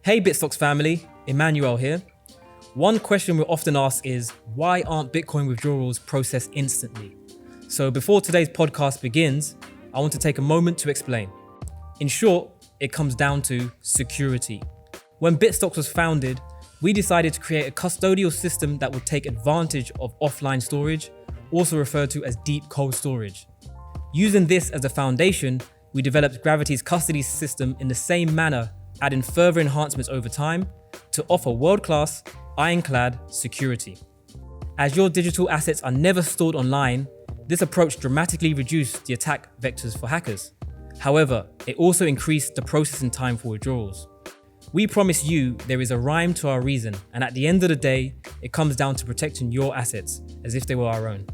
Hey Bitstocks family, Emmanuel here. One question we're often asked is, why aren't Bitcoin withdrawals processed instantly? So before today's podcast begins, I want to take a moment to explain. In short, it comes down to security. When Bitstocks was founded, we decided to create a custodial system that would take advantage of offline storage, also referred to as deep cold storage. Using this as a foundation, we developed Gravity's custody system in the same manner, adding further enhancements over time to offer world-class, ironclad security. As your digital assets are never stored online, this approach dramatically reduced the attack vectors for hackers. However, it also increased the processing time for withdrawals. We promise you there is a rhyme to our reason, and at the end of the day, it comes down to protecting your assets as if they were our own.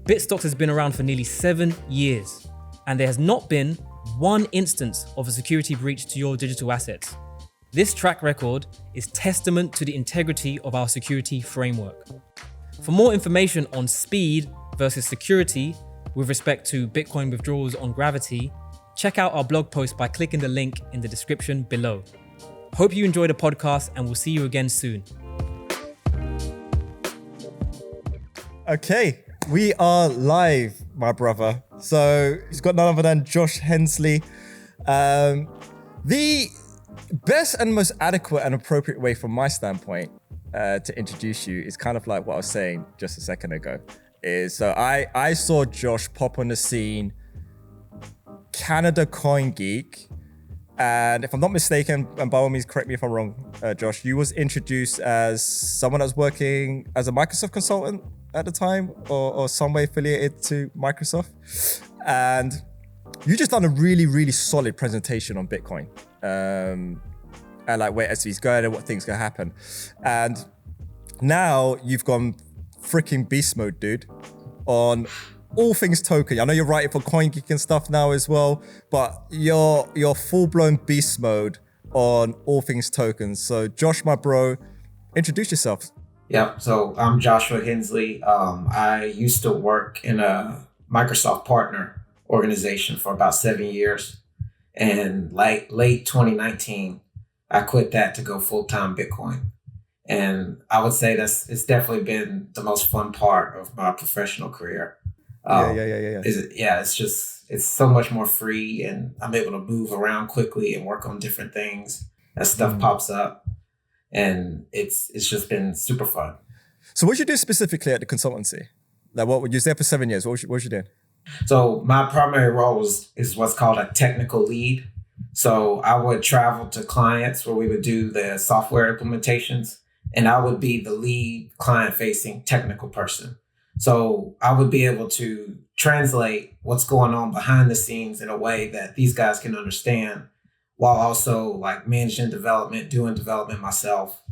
Bitstocks has been around for nearly 7 years, and there has not been one instance of a security breach to your digital assets. This track record is testament to the integrity of our security framework. For more information on speed versus security with respect to Bitcoin withdrawals on Gravity, check out our blog post by clicking the link in the description below. Hope you enjoy the podcast and we'll see you again soon. Okay, we are live, my brother. So he's got none other than Josh Henslee. The best and most adequate and appropriate way from my standpoint to introduce you is kind of like what I was saying just a second ago. I saw Josh pop on the scene, Canada Coin Geek. And if I'm not mistaken, and by all means, correct me if I'm wrong, Josh, you was introduced as someone that was working as a Microsoft consultant at the time or some way affiliated to Microsoft. And you just done a really, really solid presentation on Bitcoin and like where SV's going and what things gonna happen. And now you've gone freaking beast mode, dude, on all things token. I know you're writing for CoinGeek and stuff now as well, but you're full-blown beast mode on all things tokens. So Josh, my bro, introduce yourself. Yep. So I'm Joshua Henslee. I used to work in a Microsoft partner organization for about 7 years. And like late 2019, I quit that to go full-time Bitcoin. And I would say it's definitely been the most fun part of my professional career. It's so much more free, and I'm able to move around quickly and work on different things as stuff pops up. And it's just been super fun. So what you do specifically at the consultancy? Like what, you was there for 7 years. What was you doing? So my primary role is what's called a technical lead. So I would travel to clients where we would do the software implementations, and I would be the lead client-facing technical person. So I would be able to translate what's going on behind the scenes in a way that these guys can understand, while also like managing development, doing development myself.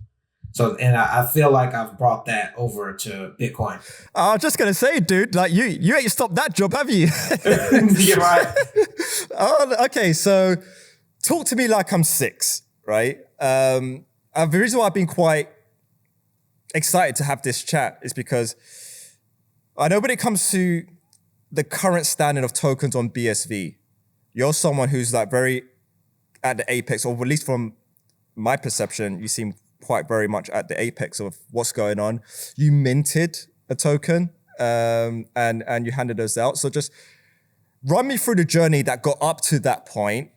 So, and I feel like I've brought that over to Bitcoin. I was just gonna say, dude, like you ain't stopped that job, have you? You're right. Oh, okay. So talk to me like I'm 6, right? The reason why I've been quite excited to have this chat is because I know when it comes to the current standing of tokens on BSV, you're someone who's like very at the apex, or at least from my perception, you seem quite very much at the apex of what's going on. You minted a token and you handed those out. So just run me through the journey that got up to that point,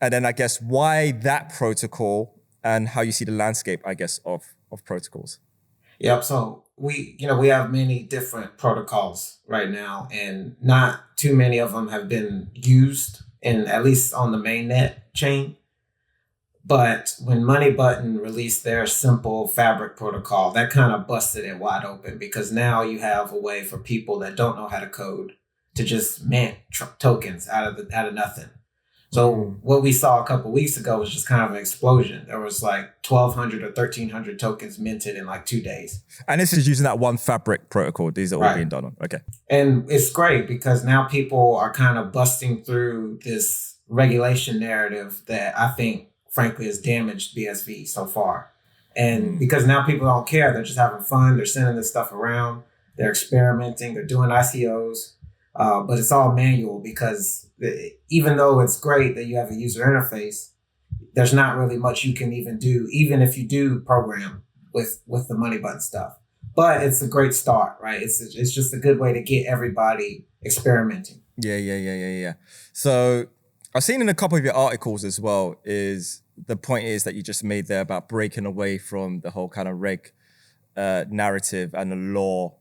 and then I guess why that protocol and how you see the landscape, I guess, of protocols. Yep. So we have many different protocols right now, and not too many of them have been used at least on the mainnet chain. But when Money Button released their simple fabric protocol, that kind of busted it wide open, because now you have a way for people that don't know how to code to just mint tokens out of nothing. So what we saw a couple of weeks ago was just kind of an explosion. There was like 1,200 or 1,300 tokens minted in like 2 days. And this is using that one fabric protocol. These are all being done on. Okay. And it's great because now people are kind of busting through this regulation narrative that I think, frankly, has damaged BSV so far. And because now people don't care, they're just having fun. They're sending this stuff around. They're experimenting. They're doing ICOs. But it's all manual, because even though it's great that you have a user interface, there's not really much you can even do, even if you do program with the money button stuff. But it's a great start, right? It's just a good way to get everybody experimenting. Yeah. So I've seen in a couple of your articles as well, is the point is that you just made there about breaking away from the whole kind of reg narrative and the law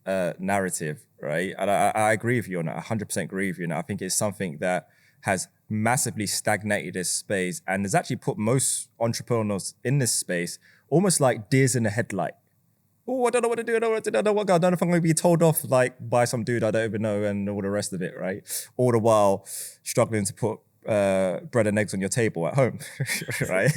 narrative, right? And I agree with you on that. 100% agree with you on that. I think it's something that has massively stagnated this space and has actually put most entrepreneurs in this space almost like deers in the headlight. Oh, I don't know what to do. I don't know what to do. I don't know if I'm going to be told off like by some dude I don't even know and all the rest of it, right? All the while struggling to put bread and eggs on your table at home, right?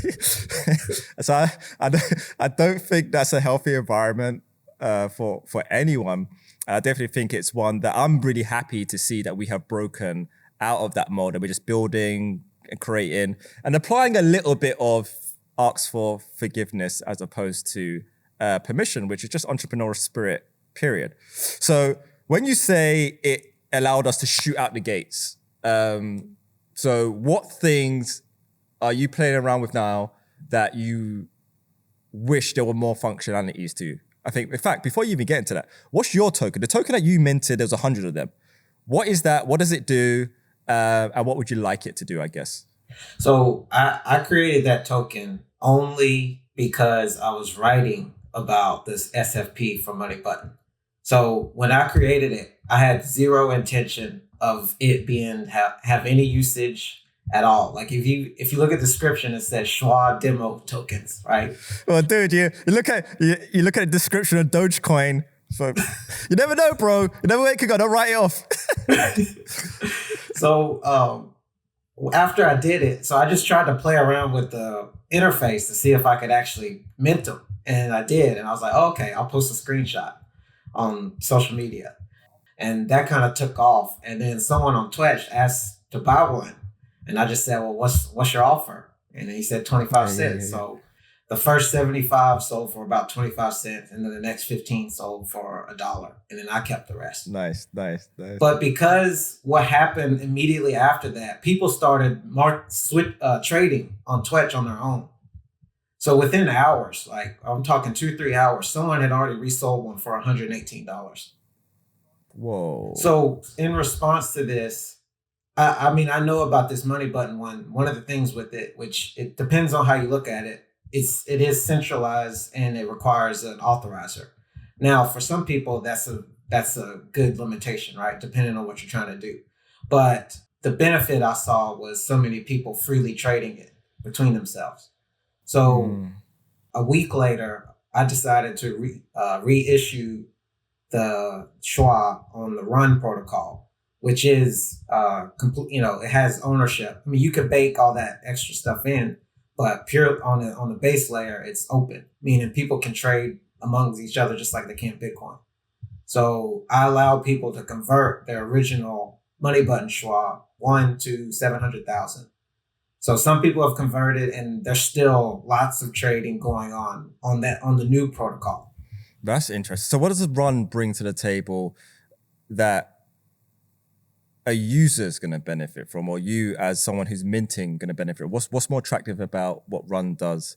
So I don't think that's a healthy environment for anyone. I definitely think it's one that I'm really happy to see that we have broken out of that mold and we're just building and creating and applying a little bit of ask for forgiveness as opposed to permission, which is just entrepreneurial spirit, period. So when you say it allowed us to shoot out the gates, so what things are you playing around with now that you wish there were more functionalities to? I think, in fact, before you even get into that, what's your token? The token that you minted, there's 100 of them. What is that? What does it do? And what would you like it to do, I guess? So I created that token only because I was writing about this SFP for Money Button. So when I created it, I had zero intention of it being have any usage at all. Like if you look at the description, it says SHUA demo tokens, right? Well, dude, you look at the description of Dogecoin. So you never know, bro. You never know, it could go. Don't write it off. So after I did it, so I just tried to play around with the interface to see if I could actually mint them. And I did. And I was like, oh, okay, I'll post a screenshot on social media. And that kind of took off. And then someone on Twitch asked to buy one. And I just said, well, what's your offer? And he said 25 cents. Yeah. So the first 75 sold for about 25 cents. And then the next 15 sold for $1. And then I kept the rest. Nice. But because what happened immediately after that, people started trading on Twitch on their own. So within hours, like I'm talking 2-3 hours, someone had already resold one for $118. Whoa. So in response to this, I mean, I know about this Money Button one. One of the things with it, which it depends on how you look at it, it is centralized and it requires an authorizer. Now, for some people, that's a good limitation, right? Depending on what you're trying to do. But the benefit I saw was so many people freely trading it between themselves. So a week later, I decided to reissue the SHUA on the Run protocol, which is complete. You know, it has ownership. I mean, you could bake all that extra stuff in, but pure on the base layer, it's open, meaning people can trade amongst each other just like they can Bitcoin. So I allowed people to convert their original Money Button SHUA 1 to 700,000. So some people have converted, and there's still lots of trading going on the new protocol. That's interesting. So what does the Run bring to the table that a user is going to benefit from, or you as someone who's minting going to benefit? What's more attractive about what Run does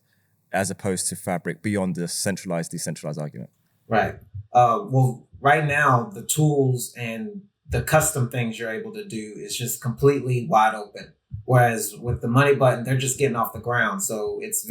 as opposed to Fabric beyond the centralized, decentralized argument? Right. Well, right now, the tools and the custom things you're able to do is just completely wide open. Whereas with the Money Button, they're just getting off the ground. So it's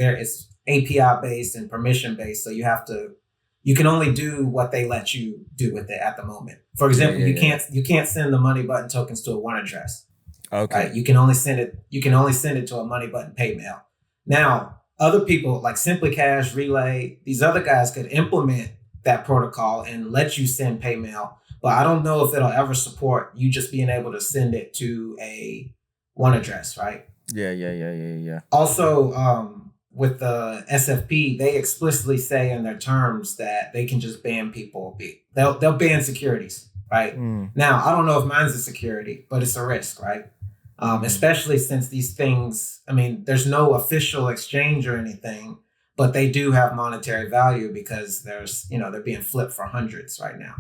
API based and permission based. So you can only do what they let you do with it at the moment. For example, you can't send the Money Button tokens to a one address. Okay. Right? You can only send it to a Money Button pay mail. Now, other people like Simply Cash, Relay, these other guys could implement that protocol and let you send pay mail. But I don't know if it'll ever support you just being able to send it to a one address, right? Yeah. Also, with the SFP, they explicitly say in their terms that they can just ban people. They'll ban securities, right? Now, I don't know if mine's a security, but it's a risk, right? Especially since these things, I mean, there's no official exchange or anything, but they do have monetary value because they're being flipped for hundreds right now.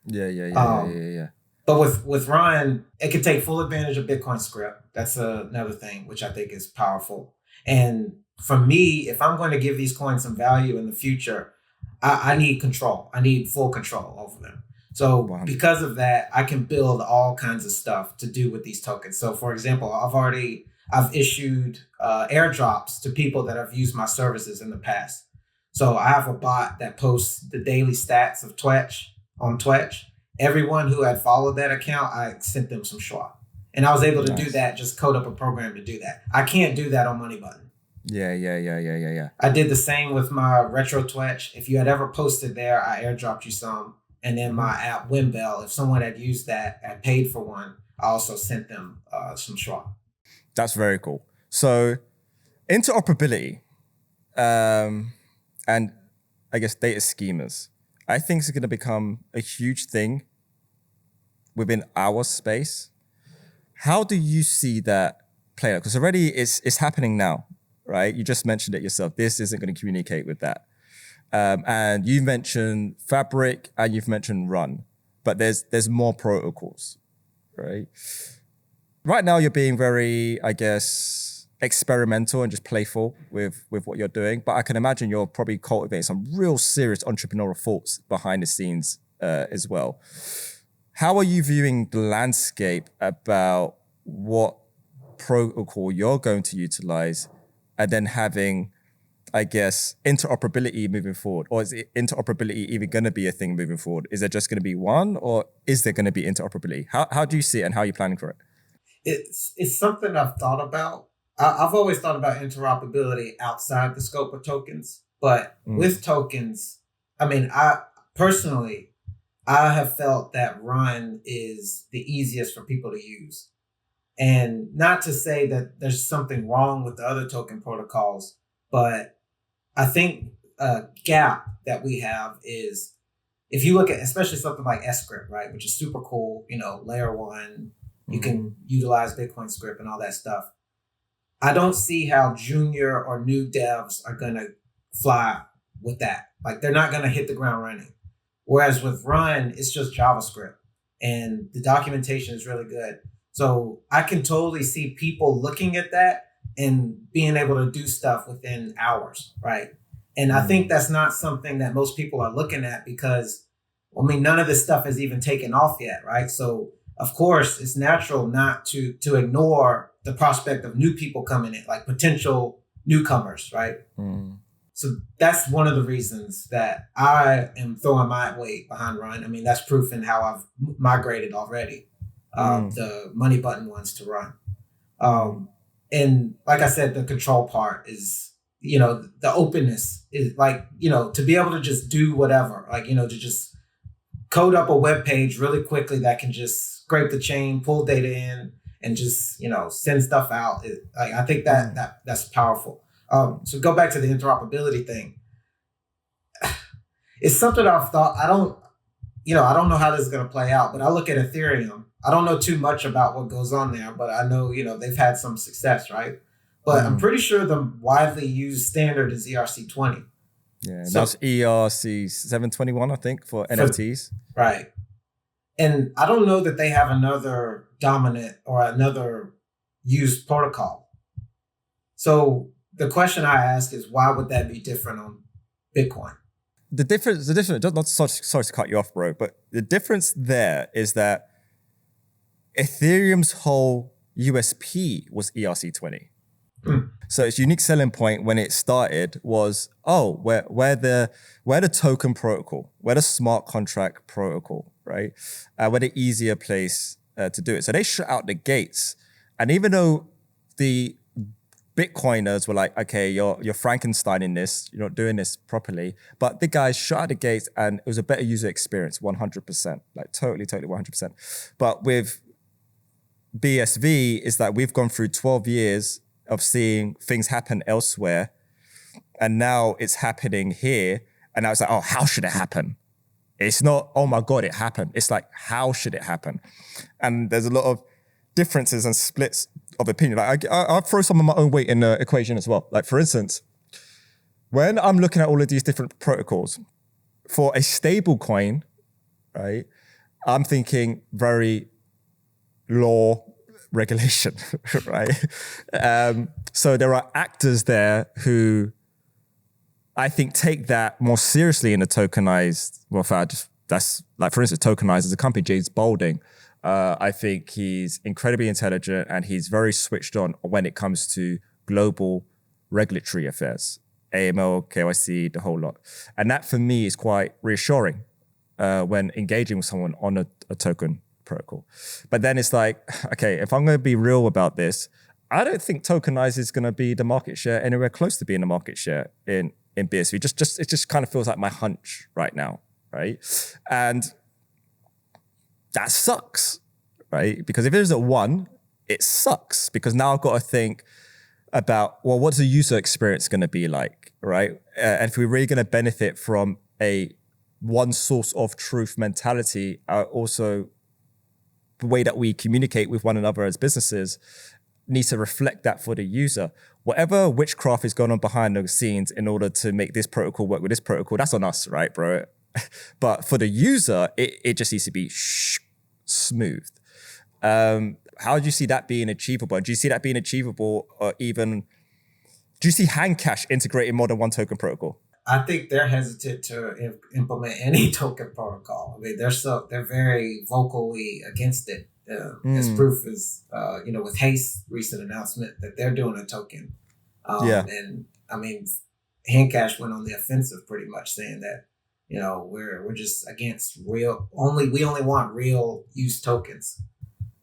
Yeah. But with Ryan, it can take full advantage of Bitcoin script. That's another thing, which I think is powerful. And for me, if I'm going to give these coins some value in the future, I need control. I need full control over them. So Wow. because of that, I can build all kinds of stuff to do with these tokens. So for example, I've issued airdrops to people that have used my services in the past. So I have a bot that posts the daily stats of Twetch on Twetch. Everyone who had followed that account, I sent them some SHUA. And I was able to do that, just code up a program to do that. I can't do that on Money Button. Yeah. I did the same with my Retrotwetch. If you had ever posted there, I airdropped you some. And then my app Windbell, if someone had used that and paid for one, I also sent them some SHUA. That's very cool. So interoperability and I guess data schemas, I think is going to become a huge thing within our space. How do you see that play out? Because already it's happening now, right? You just mentioned it yourself. This isn't going to communicate with that. And you mentioned Fabric and you've mentioned Run, but there's more protocols, right? Right now you're being very, I guess, experimental and just playful with what you're doing. But I can imagine you're probably cultivating some real serious entrepreneurial thoughts behind the scenes as well. How are you viewing the landscape about what protocol you're going to utilize and then having, I guess, interoperability moving forward? Or is interoperability even going to be a thing moving forward? Is there just going to be one, or is there going to be interoperability? How do you see it and how are you planning for it? It's something I've thought about. I've always thought about interoperability outside the scope of tokens, but with tokens, I mean, I have felt that Run is the easiest for people to use. And not to say that there's something wrong with the other token protocols, but I think a gap that we have is if you look at especially something like S-Script, right, which is super cool, layer one, you can utilize Bitcoin script and all that stuff. I don't see how junior or new devs are going to fly with that. Like they're not going to hit the ground running. Whereas with Run, it's just JavaScript and the documentation is really good. So I can totally see people looking at that and being able to do stuff within hours, right? And I think that's not something that most people are looking at because, none of this stuff has even taken off yet, right? So of course, it's natural not to ignore the prospect of new people coming in, like potential newcomers, right? So that's one of the reasons that I am throwing my weight behind Run. I mean, that's proof in how I've migrated already the Money Button ones to Run. And like I said, the control part is, the openness is like, to be able to just do whatever, like, to just code up a web page really quickly that can just scrape the chain, pull data in, and just, send stuff out. I think that's powerful. So go back to the interoperability thing. It's something I've thought, I don't know how this is going to play out, but I look at Ethereum. I don't know too much about what goes on there, but I know, they've had some success, right? But I'm pretty sure the widely used standard is ERC20. Yeah, so, that's ERC 721, I think, for NFTs. Right. And I don't know that they have another dominant or another used protocol. So the question I ask is, why would that be different on Bitcoin? The difference, sorry to cut you off, bro, but the difference there is that Ethereum's whole USP was ERC20. So its unique selling point when it started was, we're the token protocol, we're the smart contract protocol, right? We're the easier place to do it. So they shut out the gates. And even though the Bitcoiners were like, okay, you're Frankensteining this, you're not doing this properly, but the guys shut out the gates and it was a better user experience, 100%, like totally 100%. But with BSV, is that we've gone through 12 years of seeing things happen elsewhere. And now it's happening here. And I was like, how should it happen? It's not, oh my God, it happened. It's like, how should it happen? And there's a lot of differences and splits of opinion. Like I'll throw some of my own weight in the equation as well. Like for instance, when I'm looking at all of these different protocols, for a stable coin, right, I'm thinking very law, regulation, right? So there are actors there who I think take that more seriously in the tokenized, that's like, for instance, tokenized as a company, James Balding. I think he's incredibly intelligent and he's very switched on when it comes to global regulatory affairs, AML, KYC, the whole lot. And that for me is quite reassuring when engaging with someone on a token protocol. But then it's like, okay, if I'm going to be real about this, I don't think tokenized is going to be the market share anywhere close to being the market share in BSV. It just kind of feels like my hunch right now, right? And that sucks, right? Because if there's a 1, it sucks because now I've got to think about, well, what's the user experience going to be like, right? And if we're really going to benefit from a one source of truth mentality, also the way that we communicate with one another as businesses needs to reflect that for the user. Whatever witchcraft is going on behind the scenes in order to make this protocol work with this protocol, that's on us, right, bro? But for the user, it just needs to be smooth. How do you see that being achievable? Do you see that being achievable, or even do you see hand cash integrating more than one token protocol? I think they're hesitant to implement any token protocol. I mean, they're very vocally against it. As proof is, with Haste's recent announcement that they're doing a token. And I mean, Handcash went on the offensive pretty much saying that, we're just against we only want real use tokens.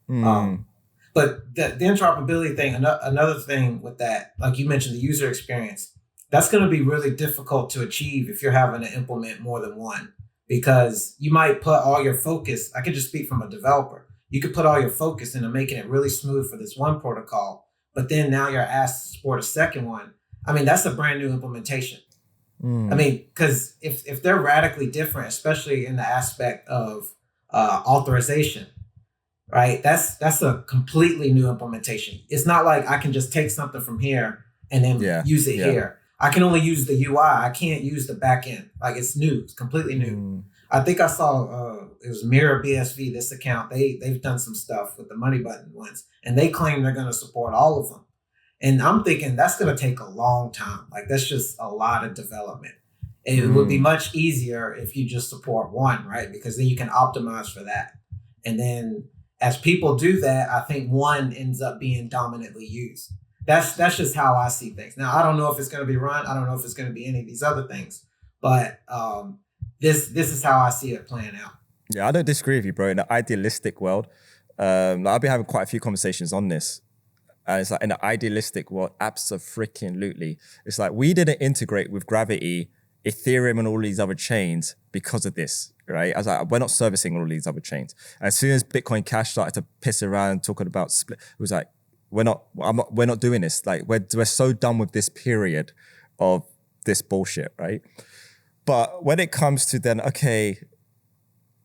But the interoperability thing, another thing with that, like you mentioned, the user experience, that's going to be really difficult to achieve if you're having to implement more than one, because you might put all your focus. I could just speak from a developer. You could put all your focus into making it really smooth for this one protocol, but then now you're asked to support a second one. I mean, that's a brand new implementation. I mean, because if they're radically different, especially in the aspect of authorization, right? That's a completely new implementation. It's not like I can just take something from here and then use it here. I can only use the UI. I can't use the back end. Like, it's new. It's completely new. I think I saw it was Mirror BSV, this account. They've done some stuff with the money button ones, and they claim they're going to support all of them. And I'm thinking that's going to take a long time. Like, that's just a lot of development. It would be much easier if you just support one, right? Because then you can optimize for that. And then as people do that, I think one ends up being dominantly used. That's just how I see things. Now, I don't know if it's going to be run. I don't know if it's going to be any of these other things. But this is how I see it playing out. Yeah, I don't disagree with you, bro. In the idealistic world, I've been having quite a few conversations on this. And it's like, in the idealistic world, abso-freaking-lutely. It's like, we didn't integrate with Gravity, Ethereum, and all these other chains because of this, right? I was like, we're not servicing all these other chains. And as soon as Bitcoin Cash started to piss around talking about split, it was like, we're not doing this. Like, we're so done with this period of this bullshit, right? But when it comes to then, okay,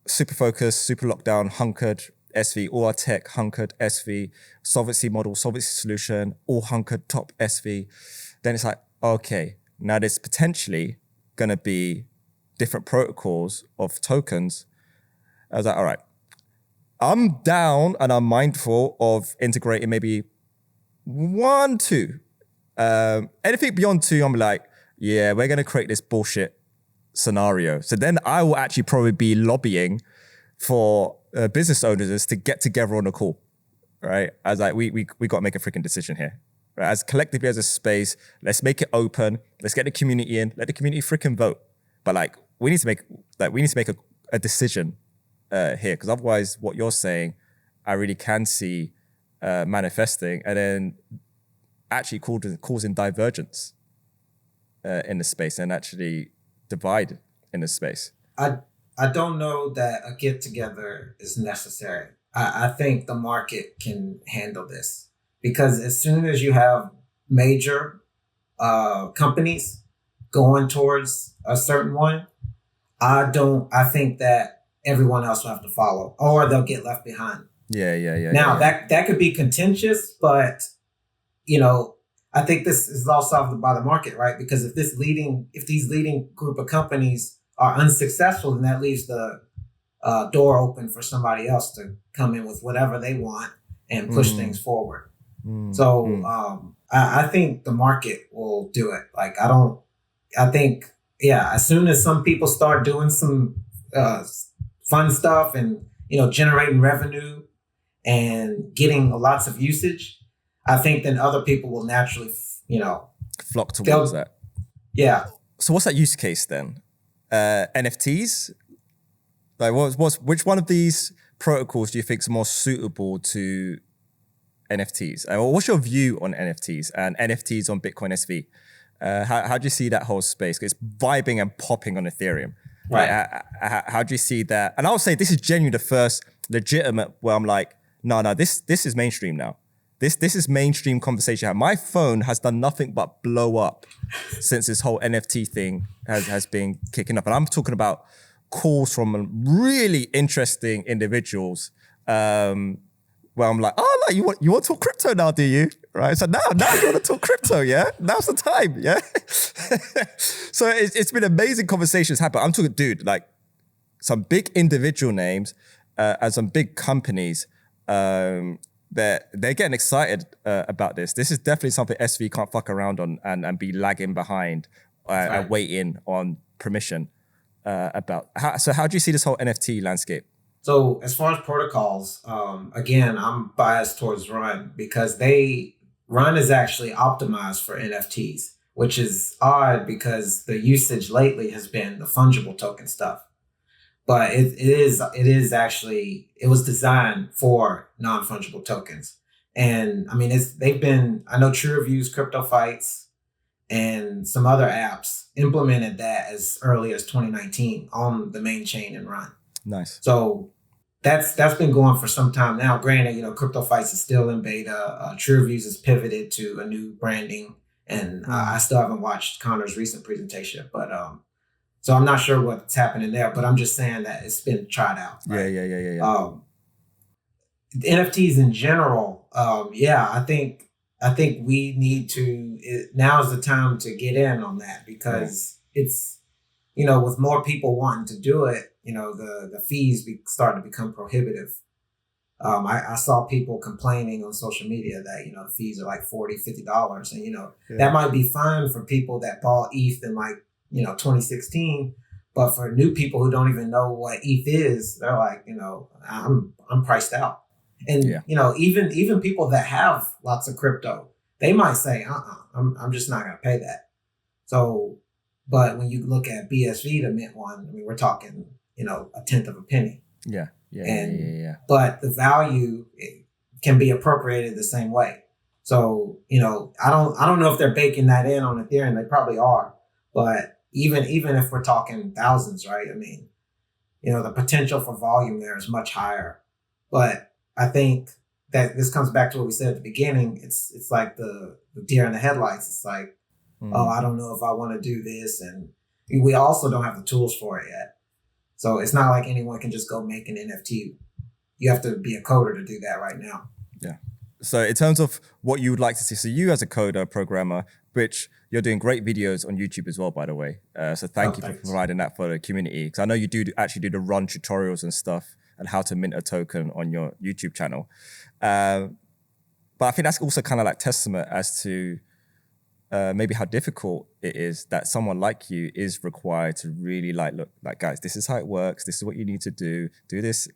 super focused, super lockdown, hunkered, SV, all our tech, hunkered, SV, solvency model, solvency solution, all hunkered, top SV, then it's like, okay, now there's potentially going to be different protocols of tokens. I was like, all right, I'm down and I'm mindful of integrating maybe 1, 2. Anything beyond 2, I'm like, yeah, we're going to create this bullshit scenario. So then I will actually probably be lobbying for business owners to get together on a call, right? I was like, we got to make a freaking decision here. Right? As collectively as a space, let's make it open. Let's get the community in. Let the community freaking vote. But like, we need to make a decision here, because otherwise, what you're saying, I really can see manifesting, and then actually causing divergence in the space and actually divide in the space. I don't know that a get together is necessary. I think the market can handle this, because as soon as you have major companies going towards a certain one, I think that everyone else will have to follow, or they'll get left behind. Yeah. Now that could be contentious, but I think this is all solved by the market, right? Because if these leading group of companies are unsuccessful, then that leaves the door open for somebody else to come in with whatever they want, and push things forward. I think the market will do it. Like, as soon as some people start doing some fun stuff and, generating revenue and getting lots of usage, I think then other people will naturally, flock towards that. Yeah. So what's that use case then? NFTs? Like, which one of these protocols do you think is more suitable to NFTs? What's your view on NFTs and NFTs on Bitcoin SV? How do you see that whole space? It's vibing and popping on Ethereum. Right. How do you see that? And I'll say this is genuinely the first legitimate where I'm like, no, this is mainstream now. This is mainstream conversation. My phone has done nothing but blow up since this whole NFT thing has been kicking up. And I'm talking about calls from really interesting individuals where I'm like, you want to talk crypto now, do you? Right. So now you want to talk crypto, yeah? Now's the time, yeah? So it's been amazing conversations happen. I'm talking, dude, like some big individual names and some big companies they're getting excited about this. This is definitely something SV can't fuck around on and be lagging behind and waiting on permission about. So how do you see this whole NFT landscape? So as far as protocols, again, I'm biased towards Run because Run is actually optimized for NFTs, which is odd because the usage lately has been the fungible token stuff. But it was designed for non-fungible tokens. And I mean, I know True Review's Crypto Fights and some other apps implemented that as early as 2019 on the main chain and Run. Nice. So that's been going for some time now. Granted, Crypto Fights is still in beta. True Reviews has pivoted to a new branding. And I still haven't watched Connor's recent presentation, but so I'm not sure what's happening there, but I'm just saying that it's been tried out. Right? Yeah. The NFTs in general, I think we need to. Now's the time to get in on that because it's, with more people wanting to do it, the fees starting to become prohibitive. I saw people complaining on social media that the fees are like $40, $50, and that might be fine for people that bought ETH in 2016, but for new people who don't even know what ETH is, they're like, I'm priced out. And even people that have lots of crypto, they might say, I'm just not gonna pay that. So, but when you look at BSV to mint one, I mean, we're talking, a tenth of a penny. Yeah. But the value can be appropriated the same way. So, I don't know if they're baking that in on Ethereum. They probably are. But even if we're talking thousands, right? I mean, the potential for volume there is much higher. But I think that this comes back to what we said at the beginning. It's like the deer in the headlights. It's like, I don't know if I want to do this. And we also don't have the tools for it yet. So it's not like anyone can just go make an NFT. You have to be a coder to do that right now. Yeah. So in terms of what you would like to see, so you as a coder, programmer, which you're doing great videos on YouTube as well, by the way. So thank you for providing that for the community. Because I know you do actually do the run tutorials and stuff and how to mint a token on your YouTube channel. But I think that's also kind of like testament as to maybe how difficult it is that someone like you is required to really look, guys, this is how it works. This is what you need to do this.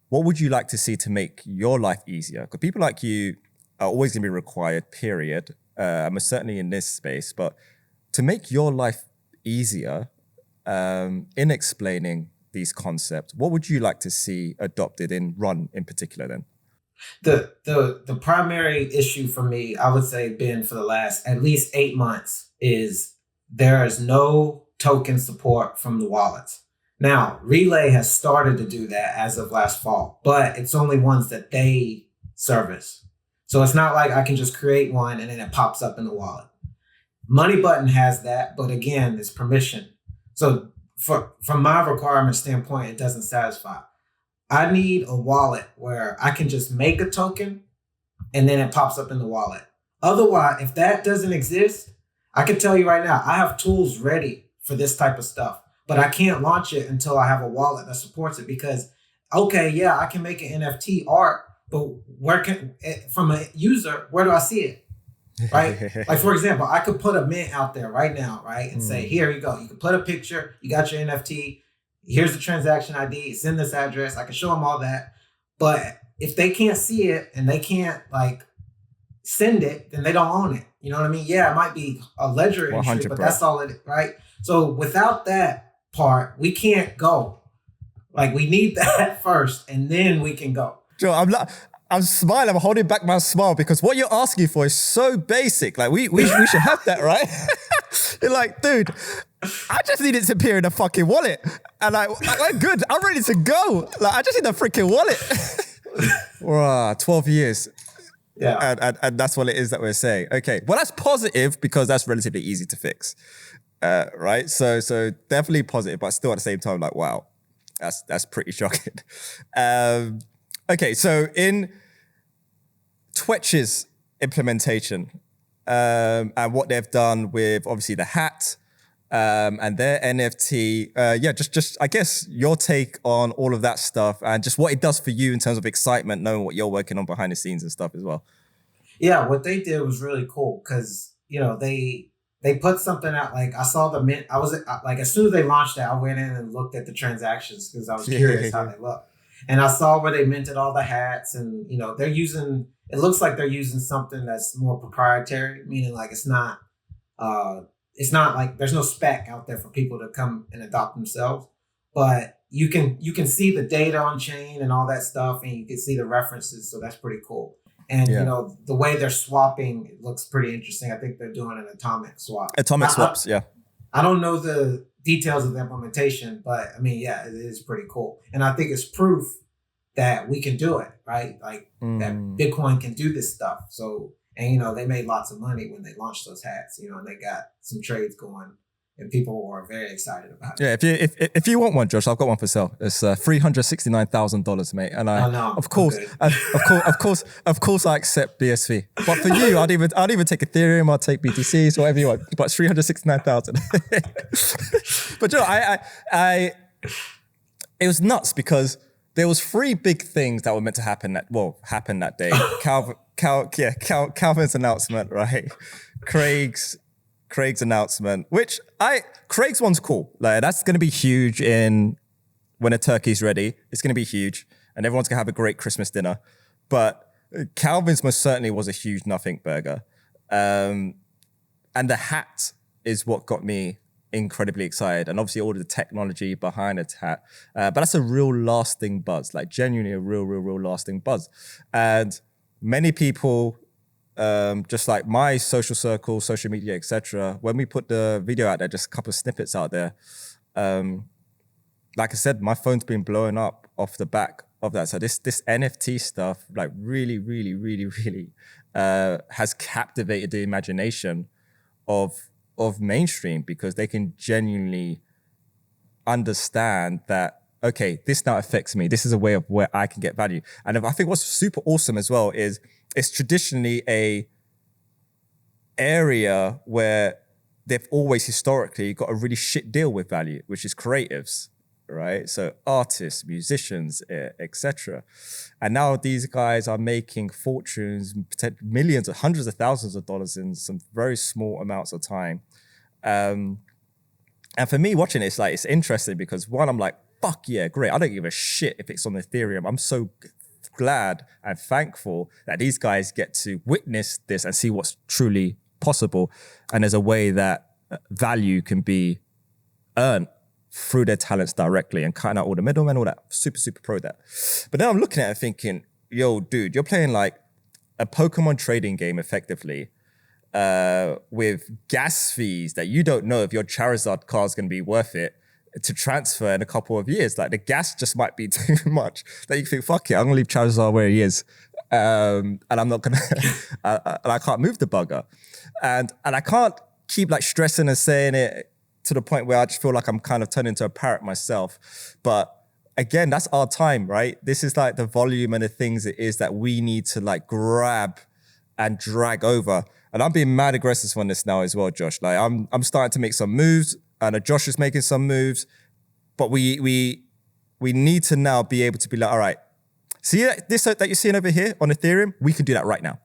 What would you like to see to make your life easier? Because people like you are always going to be required, period. I'm certainly in this space, but to make your life easier in explaining these concepts, what would you like to see adopted in Run in particular then? The primary issue for me, I would say, been for the last at least 8 months is there is no token support from the wallets. Now, Relay has started to do that as of last fall, but it's only ones that they service. So it's not like I can just create one and then it pops up in the wallet. Money Button has that, but again, it's permission. So from my requirement standpoint, it doesn't satisfy. I need a wallet where I can just make a token and then it pops up in the wallet. Otherwise, if that doesn't exist, I can tell you right now, I have tools ready for this type of stuff, but I can't launch it until I have a wallet that supports it because, okay, yeah, I can make an NFT art, but from a user, where do I see it? Right? Like, for example, I could put a mint out there right now, right? And say, here you go. You can put a picture. You got your NFT. Here's the transaction ID. It's in this address. I can show them all that. But if they can't see it and they can't like send it, then they don't own it. You know what I mean? Yeah, it might be a ledger entry, but that's all it, right? So without that part, we can't go. Like, we need that first, and then we can go. Joe, I'm smiling. I'm holding back my smile because what you're asking for is so basic. Like, we should have that, right? You're like, dude, I just need it to appear in a fucking wallet. And I'm good. I'm ready to go. Like, I just need a freaking wallet. Wow, 12 years. Yeah. And that's what it is that we're saying. Okay. Well, that's positive because that's relatively easy to fix. Right? So definitely positive, but still at the same time, like, wow, that's pretty shocking. Okay. So in Twetch's implementation, and what they've done with obviously the hat, and their NFT, just I guess your take on all of that stuff and just what it does for you in terms of excitement, knowing what you're working on behind the scenes and stuff as well. Yeah, what they did was really cool because, you know, they put something out. Like, I saw the mint. I was like, as soon as they launched it, I went in and looked at the transactions because I was curious how they look. And I saw where they minted all the hats, and, you know, it looks like they're using something that's more proprietary, meaning like it's not like there's no spec out there for people to come and adopt themselves, but you can see the data on chain and all that stuff, and you can see the references. So that's pretty cool. And, you know, the way they're swapping, it looks pretty interesting. I think they're doing an atomic swap. Atomic swaps, yeah. I don't know the details of the implementation, but I mean, yeah, it is pretty cool. And I think it's proof that we can do it, right? Like that Bitcoin can do this stuff. So, and, you know, they made lots of money when they launched those hats, you know, and they got some trades going and people were very excited about it. Yeah, if you want one, Josh, I've got one for sale. It's $369,000, mate. And of course, I accept BSV. But for you, I'd even take Ethereum, I'll take BTCs, whatever you want. But it's 369,000. But you know, it was nuts because there was 3 big things that were meant to happen that day. Calvin's announcement, right? Craig's announcement, which Craig's one's cool. Like, that's going to be huge when a turkey's ready. It's going to be huge and everyone's going to have a great Christmas dinner. But Calvin's most certainly was a huge nothing burger. And the hat is what got me incredibly excited. And obviously all of the technology behind the hat. But that's a real lasting buzz, like genuinely a real lasting buzz. And many people, just like my social circle, social media, etc. When we put the video out there, just a couple of snippets out there, like I said, my phone's been blowing up off the back of that. So this NFT stuff, like really has captivated the imagination of mainstream because they can genuinely understand that, okay, this now affects me. This is a way of where I can get value. And I think what's super awesome as well is it's traditionally a area where they've always historically got a really shit deal with value, which is creatives, right? So artists, musicians, etc. And now these guys are making fortunes, millions, hundreds of thousands of dollars in some very small amounts of time. And for me watching it, it's interesting because one, I'm like, fuck yeah, great. I don't give a shit if it's on Ethereum. I'm so glad and thankful that these guys get to witness this and see what's truly possible. And there's a way that value can be earned through their talents directly and cutting out all the middlemen, all that. Super pro that. But then I'm looking at it thinking, yo, dude, you're playing like a Pokemon trading game effectively with gas fees that you don't know if your Charizard car is going to be worth it to transfer in a couple of years. Like the gas just might be too much that you think, fuck it, I'm gonna leave Charizard where he is. And I'm not gonna, and I can't move the bugger. And I can't keep like stressing and saying it to the point where I just feel like I'm kind of turning into a parrot myself. But again, that's our time, right? This is like the volume and the things it is that we need to like grab and drag over. And I'm being mad aggressive on this now as well, Josh. Like I'm starting to make some moves. And Josh is making some moves, but we need to now be able to be like, all right, See this that you're seeing over here on Ethereum? We can do that right now.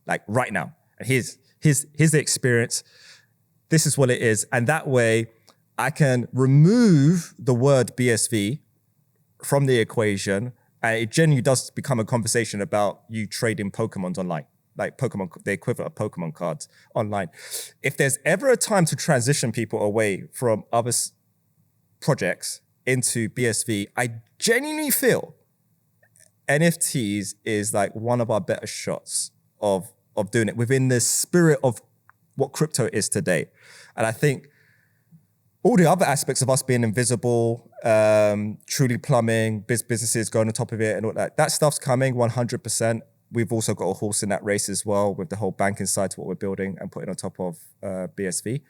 Like right now. And here's the experience. This is what it is. And that way I can remove the word BSV from the equation. And it genuinely does become a conversation about you trading Pokemons online, like Pokemon, the equivalent of Pokemon cards online. If there's ever a time to transition people away from other projects into BSV, I genuinely feel NFTs is like one of our better shots of doing it within the spirit of what crypto is today. And I think all the other aspects of us being invisible, truly plumbing, businesses going on top of it and all that stuff's coming 100%. We've also got a horse in that race as well with the whole banking side to what we're building and putting on top of BSV.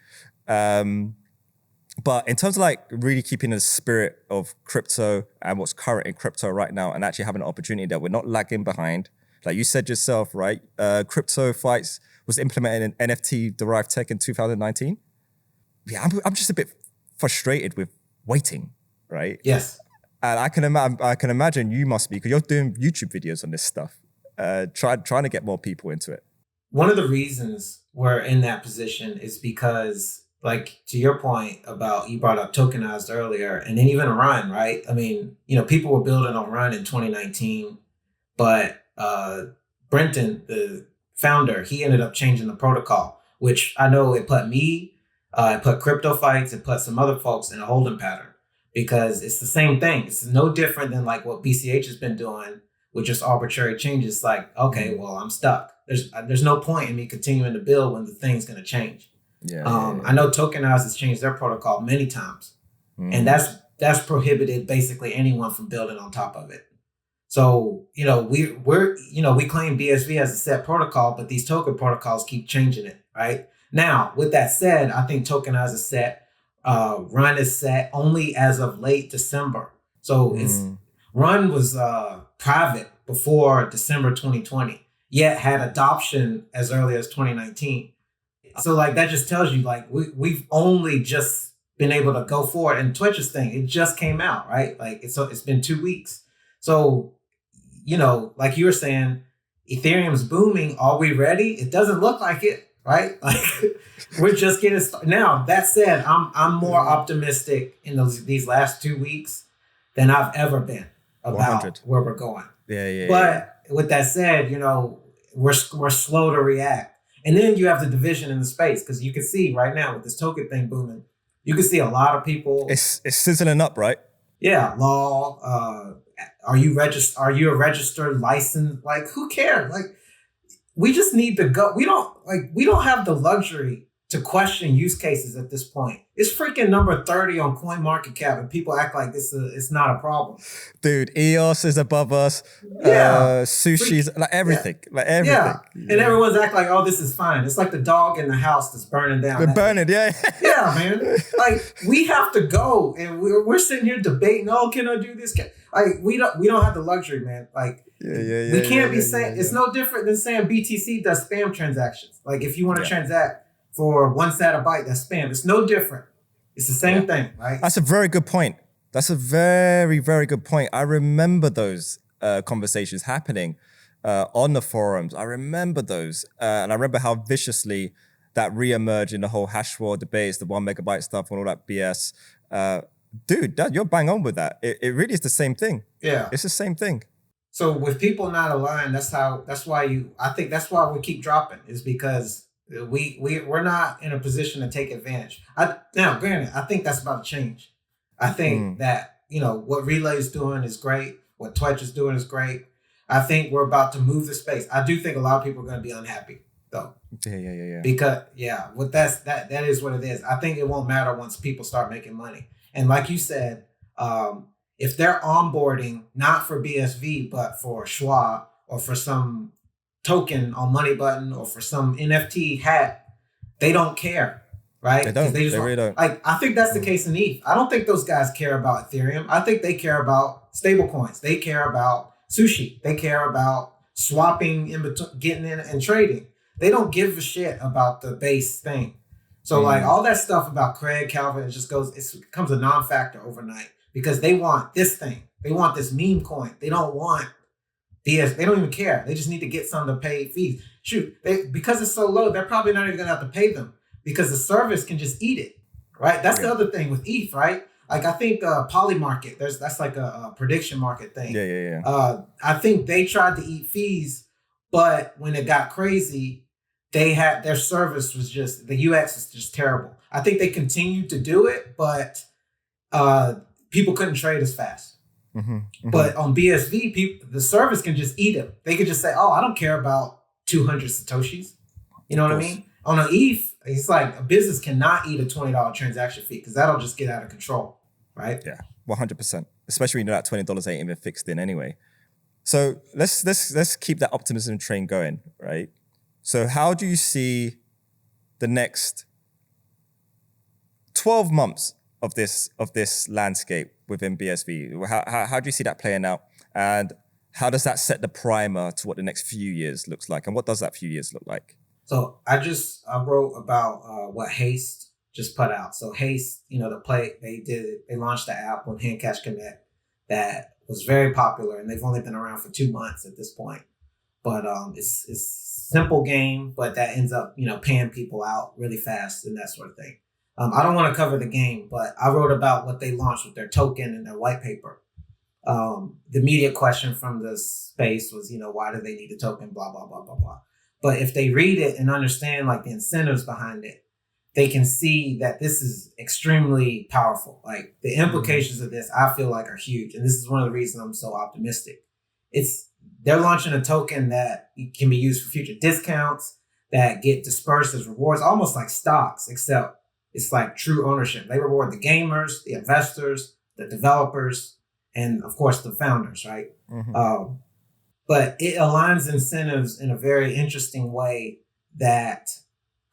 But in terms of like really keeping the spirit of crypto and what's current in crypto right now and actually having an opportunity that we're not lagging behind, like you said yourself, right? Crypto Fights was implemented in NFT derived tech in 2019. Yeah, I'm just a bit frustrated with waiting, right? Yes. And I can imagine you must be, because you're doing YouTube videos on this stuff, trying to get more people into it. One of the reasons we're in that position is because, like, to your point about, you brought up tokenized earlier, and then even Run, right? I mean, people were building on Run in 2019, but Brenton, the founder, he ended up changing the protocol, which I know it put me, it put Crypto Fights, it put some other folks in a holding pattern, because it's the same thing. It's no different than like what BCH has been doing with just arbitrary changes. Like, okay, well, I'm stuck. There's no point in me continuing to build when the thing's going to change. Yeah, I know Tokenized has changed their protocol many times, and that's prohibited basically anyone from building on top of it. So, we claim BSV as a set protocol, but these token protocols keep changing it, right? Now, with that said, I think Tokenized is set. Run is set only as of late December. So Run was private before December 2020, yet had adoption as early as 2019. So like that just tells you like we've only just been able to go forward. And Twitch's thing, it just came out, right? Like it's been 2 weeks. So, like you were saying, Ethereum's booming. Are we ready? It doesn't look like it, right? Like we're just getting started. Now, that said, I'm more optimistic in these last 2 weeks than I've ever been about 100. where we're going. Yeah. But with that said, we're slow to react. And then you have the division in the space, because you can see right now with this token thing booming, you can see a lot of people. It's sizzling up, right? Yeah, law. Are you a registered licensed? Like, who cares? Like, we just need to go. We don't have the luxury to question use cases at this point. It's freaking number 30 on CoinMarketCap, and people act like it's not a problem. Dude, EOS is above us. Yeah. Sushi's, like everything. Yeah. Like everything. Yeah. And everyone's acting like, oh, this is fine. It's like the dog in the house that's burning down. They're burning, yeah. Yeah, man. Like, we have to go, and we're sitting here debating, oh, can I do this? Like, we don't have the luxury, man. Like, we can't be saying, it's no different than saying BTC does spam transactions. Like, if you want to transact for 1 sat a byte, that's spam. It's no different. It's the same thing, right? That's a very good point. That's a very, very good point. I remember those conversations happening on the forums. I remember those. And I remember how viciously that reemerged in the whole hash war debates, the 1 megabyte stuff and all that BS. Dude, you're bang on with that. It really is the same thing. Yeah. It's the same thing. So with people not aligned, I think that's why we keep dropping, is because we're not in a position to take advantage. Now, granted, I think that's about to change. I think that, what Relay's doing is great. What Twitch is doing is great. I think we're about to move the space. I do think a lot of people are going to be unhappy, though. Yeah. Because, what that is what it is. I think it won't matter once people start making money. And like you said, if they're onboarding, not for BSV, but for SHUA or for some token on Money Button or for some NFT hat, they don't care, right? They don't. They really don't. Like, I think that's the case in ETH. I don't think those guys care about Ethereum. I think they care about stablecoins. They care about sushi. They care about swapping in between, getting in and trading. They don't give a shit about the base thing. So like all that stuff about Craig, Calvin, it becomes a non-factor overnight, because they want this thing. They want this meme coin. They don't want They don't even care. They just need to get some to pay fees. Shoot, because it's so low, they're probably not even gonna have to pay them because the service can just eat it, right? That's the other thing with ETH, right? Like I think Polymarket, that's like a prediction market thing. Yeah. I think they tried to eat fees, but when it got crazy, their service was just, the UX is just terrible. I think they continued to do it, but people couldn't trade as fast. But on BSV, the service can just eat them. They could just say, "Oh, I don't care about 200 satoshis." You know what I mean? On an ETH, it's like a business cannot eat a $20 transaction fee because that'll just get out of control, right? Yeah, 100%. Especially when you know that $20 ain't even fixed in anyway. So let's keep that optimism train going, right? So how do you see the next 12 months of this landscape within BSV? How do you see that playing out? And how does that set the primer to what the next few years looks like? And what does that few years look like? So I wrote about what Haste just put out. So Haste, they launched the app on Handcash Connect that was very popular, and they've only been around for 2 months at this point. But it's simple game, but that ends up paying people out really fast and that sort of thing. I don't want to cover the game, but I wrote about what they launched with their token and their white paper. The immediate question from the space was, why do they need a token? Blah, blah, blah, blah, blah. But if they read it and understand like the incentives behind it, they can see that this is extremely powerful. Like the implications of this, I feel like are huge. And this is one of the reasons I'm so optimistic. They're launching a token that can be used for future discounts that get dispersed as rewards, almost like stocks, except it's like true ownership. They reward the gamers, the investors, the developers, and of course the founders, right? But it aligns incentives in a very interesting way that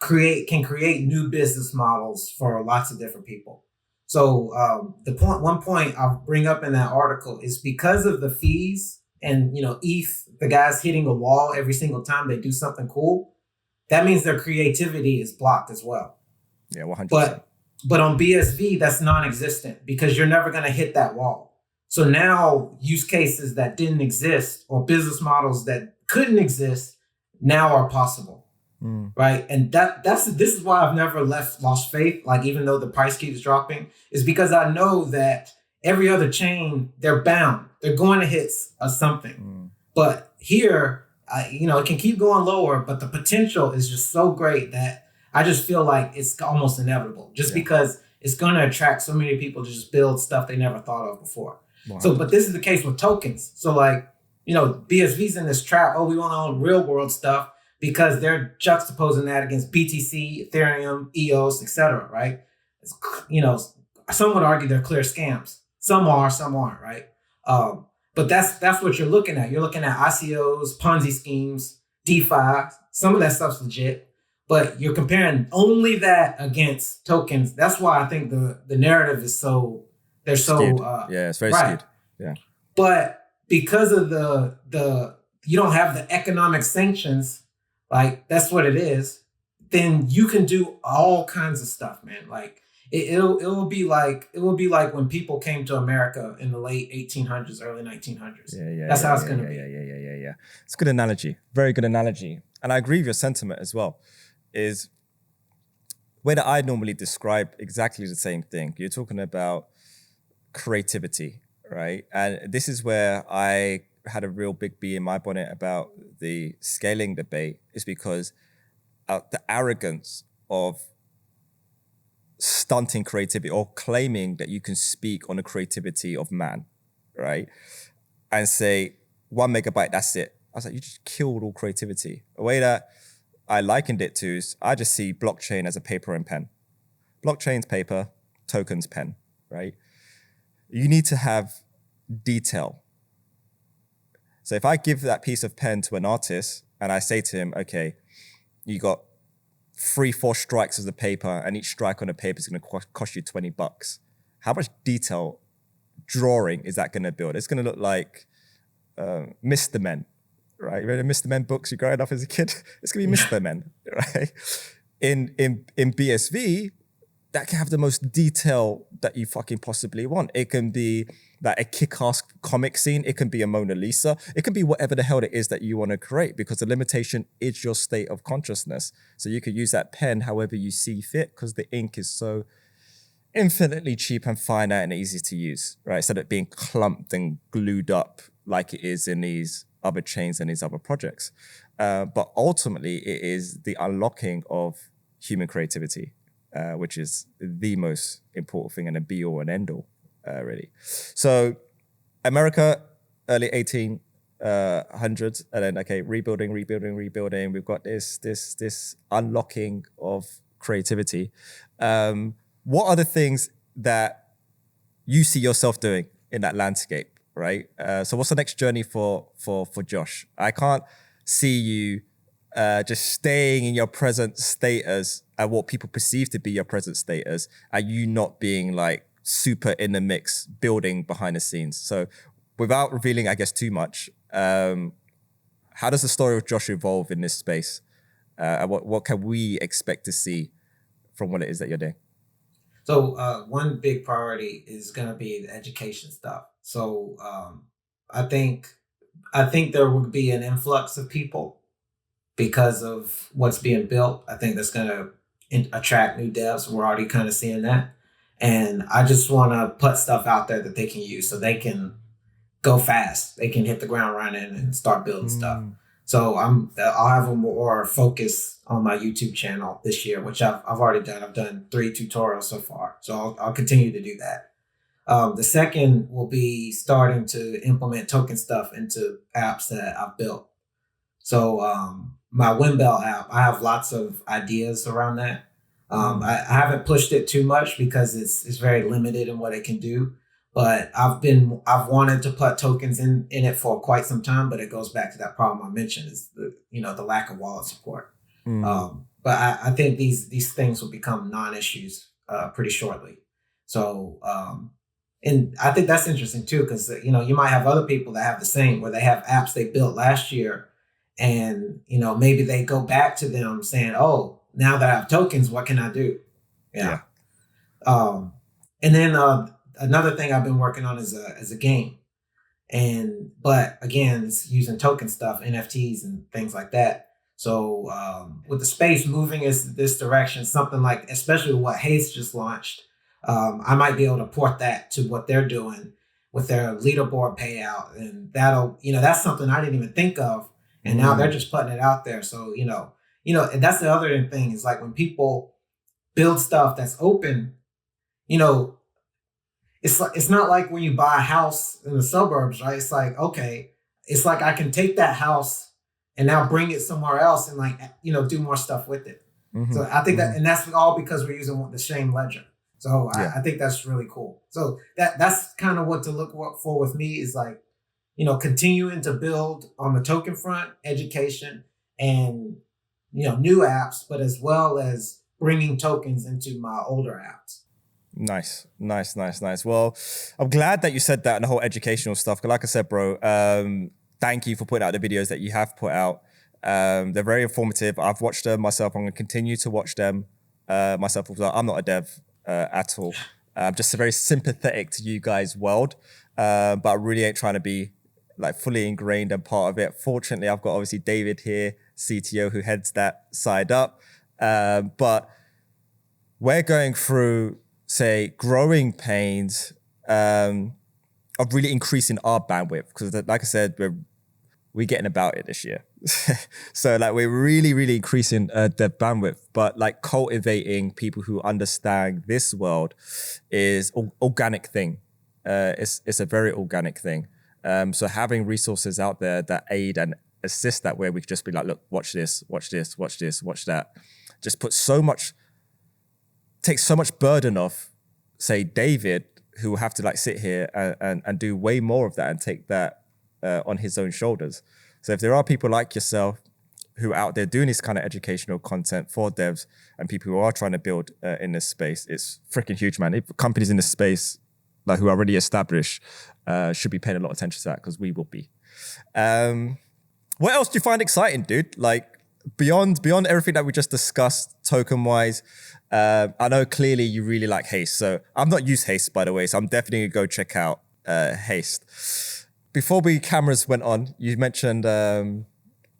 can create new business models for lots of different people. So one point I'll bring up in that article is because of the fees and ETH, the guys hitting a wall every single time they do something cool, that means their creativity is blocked as well. Yeah, 100%. But on BSV, that's non-existent because you're never going to hit that wall. So now use cases that didn't exist or business models that couldn't exist now are possible, right? And this is why I've never lost faith. Like even though the price keeps dropping, is because I know that every other chain, they're bound. They're going to hit something. But here, it can keep going lower, but the potential is just so great that I just feel like it's almost inevitable because it's going to attract so many people to just build stuff they never thought of before. Wow. So, but this is the case with tokens. So like, BSV's in this trap. Oh, we want to own real world stuff because they're juxtaposing that against BTC, Ethereum, EOS, etc. Right? It's, some would argue they're clear scams. Some are, some aren't, right? But that's what you're looking at. You're looking at ICOs, Ponzi schemes, DeFi. Some of that stuff's legit. But you're comparing only that against tokens. That's why I think the narrative is they're so it's very right. skewed. Yeah. But because of the you don't have the economic sanctions, like that's what it is, then you can do all kinds of stuff, man. Like it will be like when people came to America in the late 1800s, early 1900s. That's how it's gonna be. Yeah. It's a good analogy. Very good analogy. And I agree with your sentiment as well. Is where I normally describe exactly the same thing. You're talking about creativity, right? And this is where I had a real big bee in my bonnet about the scaling debate, is because the arrogance of stunting creativity or claiming that you can speak on the creativity of man, right? And say 1 megabyte, that's it. I was like, you just killed all creativity. A way that I likened it to is I just see blockchain as a paper and pen. Blockchain's paper, tokens pen, right? You need to have detail. So if I give that piece of pen to an artist and I say to him, okay, you got 3-4 strikes of the paper and each strike on the paper is going to cost you $20. How much detail drawing is that going to build? It's going to look like Mr. Men. Right, you read the Mr. Men books you growing up as a kid? It's gonna be Mr. Men, right? In BSV, that can have the most detail that you fucking possibly want. It can be like a kick-ass comic scene. It can be a Mona Lisa. It can be whatever the hell it is that you want to create, because the limitation is your state of consciousness. So you could use that pen however you see fit, because the ink is so infinitely cheap and finite and easy to use, right? Instead of being clumped and glued up like it is in these other chains and these other projects. But ultimately, it is the unlocking of human creativity, which is the most important thing and a be-all and end-all, really. So America, early 1800s, and then, okay, rebuilding. We've got this unlocking of creativity. What are the things that you see yourself doing in that landscape, right? So what's the next journey for Josh? I can't see you just staying in your present status and what people perceive to be your present status, and you not being like super in the mix, building behind the scenes. So without revealing, I guess, too much, how does the story of Josh evolve in this space? And what can we expect to see from what it is that you're doing? So one big priority is going to be the education stuff. So I think there will be an influx of people because of what's being built. I think that's going to attract new devs. We're already kind of seeing that. And I just want to put stuff out there that they can use so they can go fast. They can hit the ground running and start building stuff. So I'll have a more focus on my YouTube channel this year, which I've already done. I've done 3 tutorials so far. So I'll continue to do that. The second will be starting to implement token stuff into apps that I've built. So my Windbell app, I have lots of ideas around that. I haven't pushed it too much because it's very limited in what it can do. But I've wanted to put tokens in it for quite some time, but it goes back to that problem I mentioned, is the lack of wallet support. But I think these things will become non-issues pretty shortly. So and I think that's interesting too, because you might have other people that have the same, where they have apps they built last year, and maybe they go back to them saying, "Oh, now that I have tokens, what can I do?" Yeah. And then another thing I've been working on is a game, but again, it's using token stuff, NFTs and things like that. So with the space moving in this direction, something like, especially what Hayes just launched, I might be able to port that to what they're doing with their leaderboard payout, and that's something I didn't even think of, and now they're just putting it out there. So and that's the other thing, is like when people build stuff that's open, it's not like when you buy a house in the suburbs, right? It's like, okay, it's like I can take that house and now bring it somewhere else and do more stuff with it. So I think that, and that's all because we're using the Shame Ledger. So I think that's really cool. So that's kind of what to look for with me, is like, continuing to build on the token front, education, and, new apps, but as well as bringing tokens into my older apps. Nice. Well, I'm glad that you said that, and the whole educational stuff. Because like I said, bro, thank you for putting out the videos that you have put out. They're very informative. I've watched them myself. I'm going to continue to watch them myself. I'm not a dev at all. I'm just very sympathetic to you guys' world, but I really ain't trying to be like fully ingrained and part of it. Fortunately, I've got obviously David here, CTO, who heads that side up. But we're going through, say, growing pains of really increasing our bandwidth, because like I said, we're getting about it this year. So like we're really, really increasing the bandwidth, but like cultivating people who understand this world is organic thing. It's a very organic thing. So having resources out there that aid and assist that, where we could just be like, look, watch this, watch that, just takes so much burden off, say, David, who will have to like sit here and do way more of that and take that on his own shoulders. So if there are people like yourself who are out there doing this kind of educational content for devs and people who are trying to build in this space, it's freaking huge, man. If companies in this space, like who are already established, should be paying a lot of attention to that, because we will be. What else do you find exciting, dude? Like, beyond everything that we just discussed token wise, I know clearly you really like Haste. So I've not used Haste, by the way, so I'm definitely gonna go check out Haste. Before cameras went on, you mentioned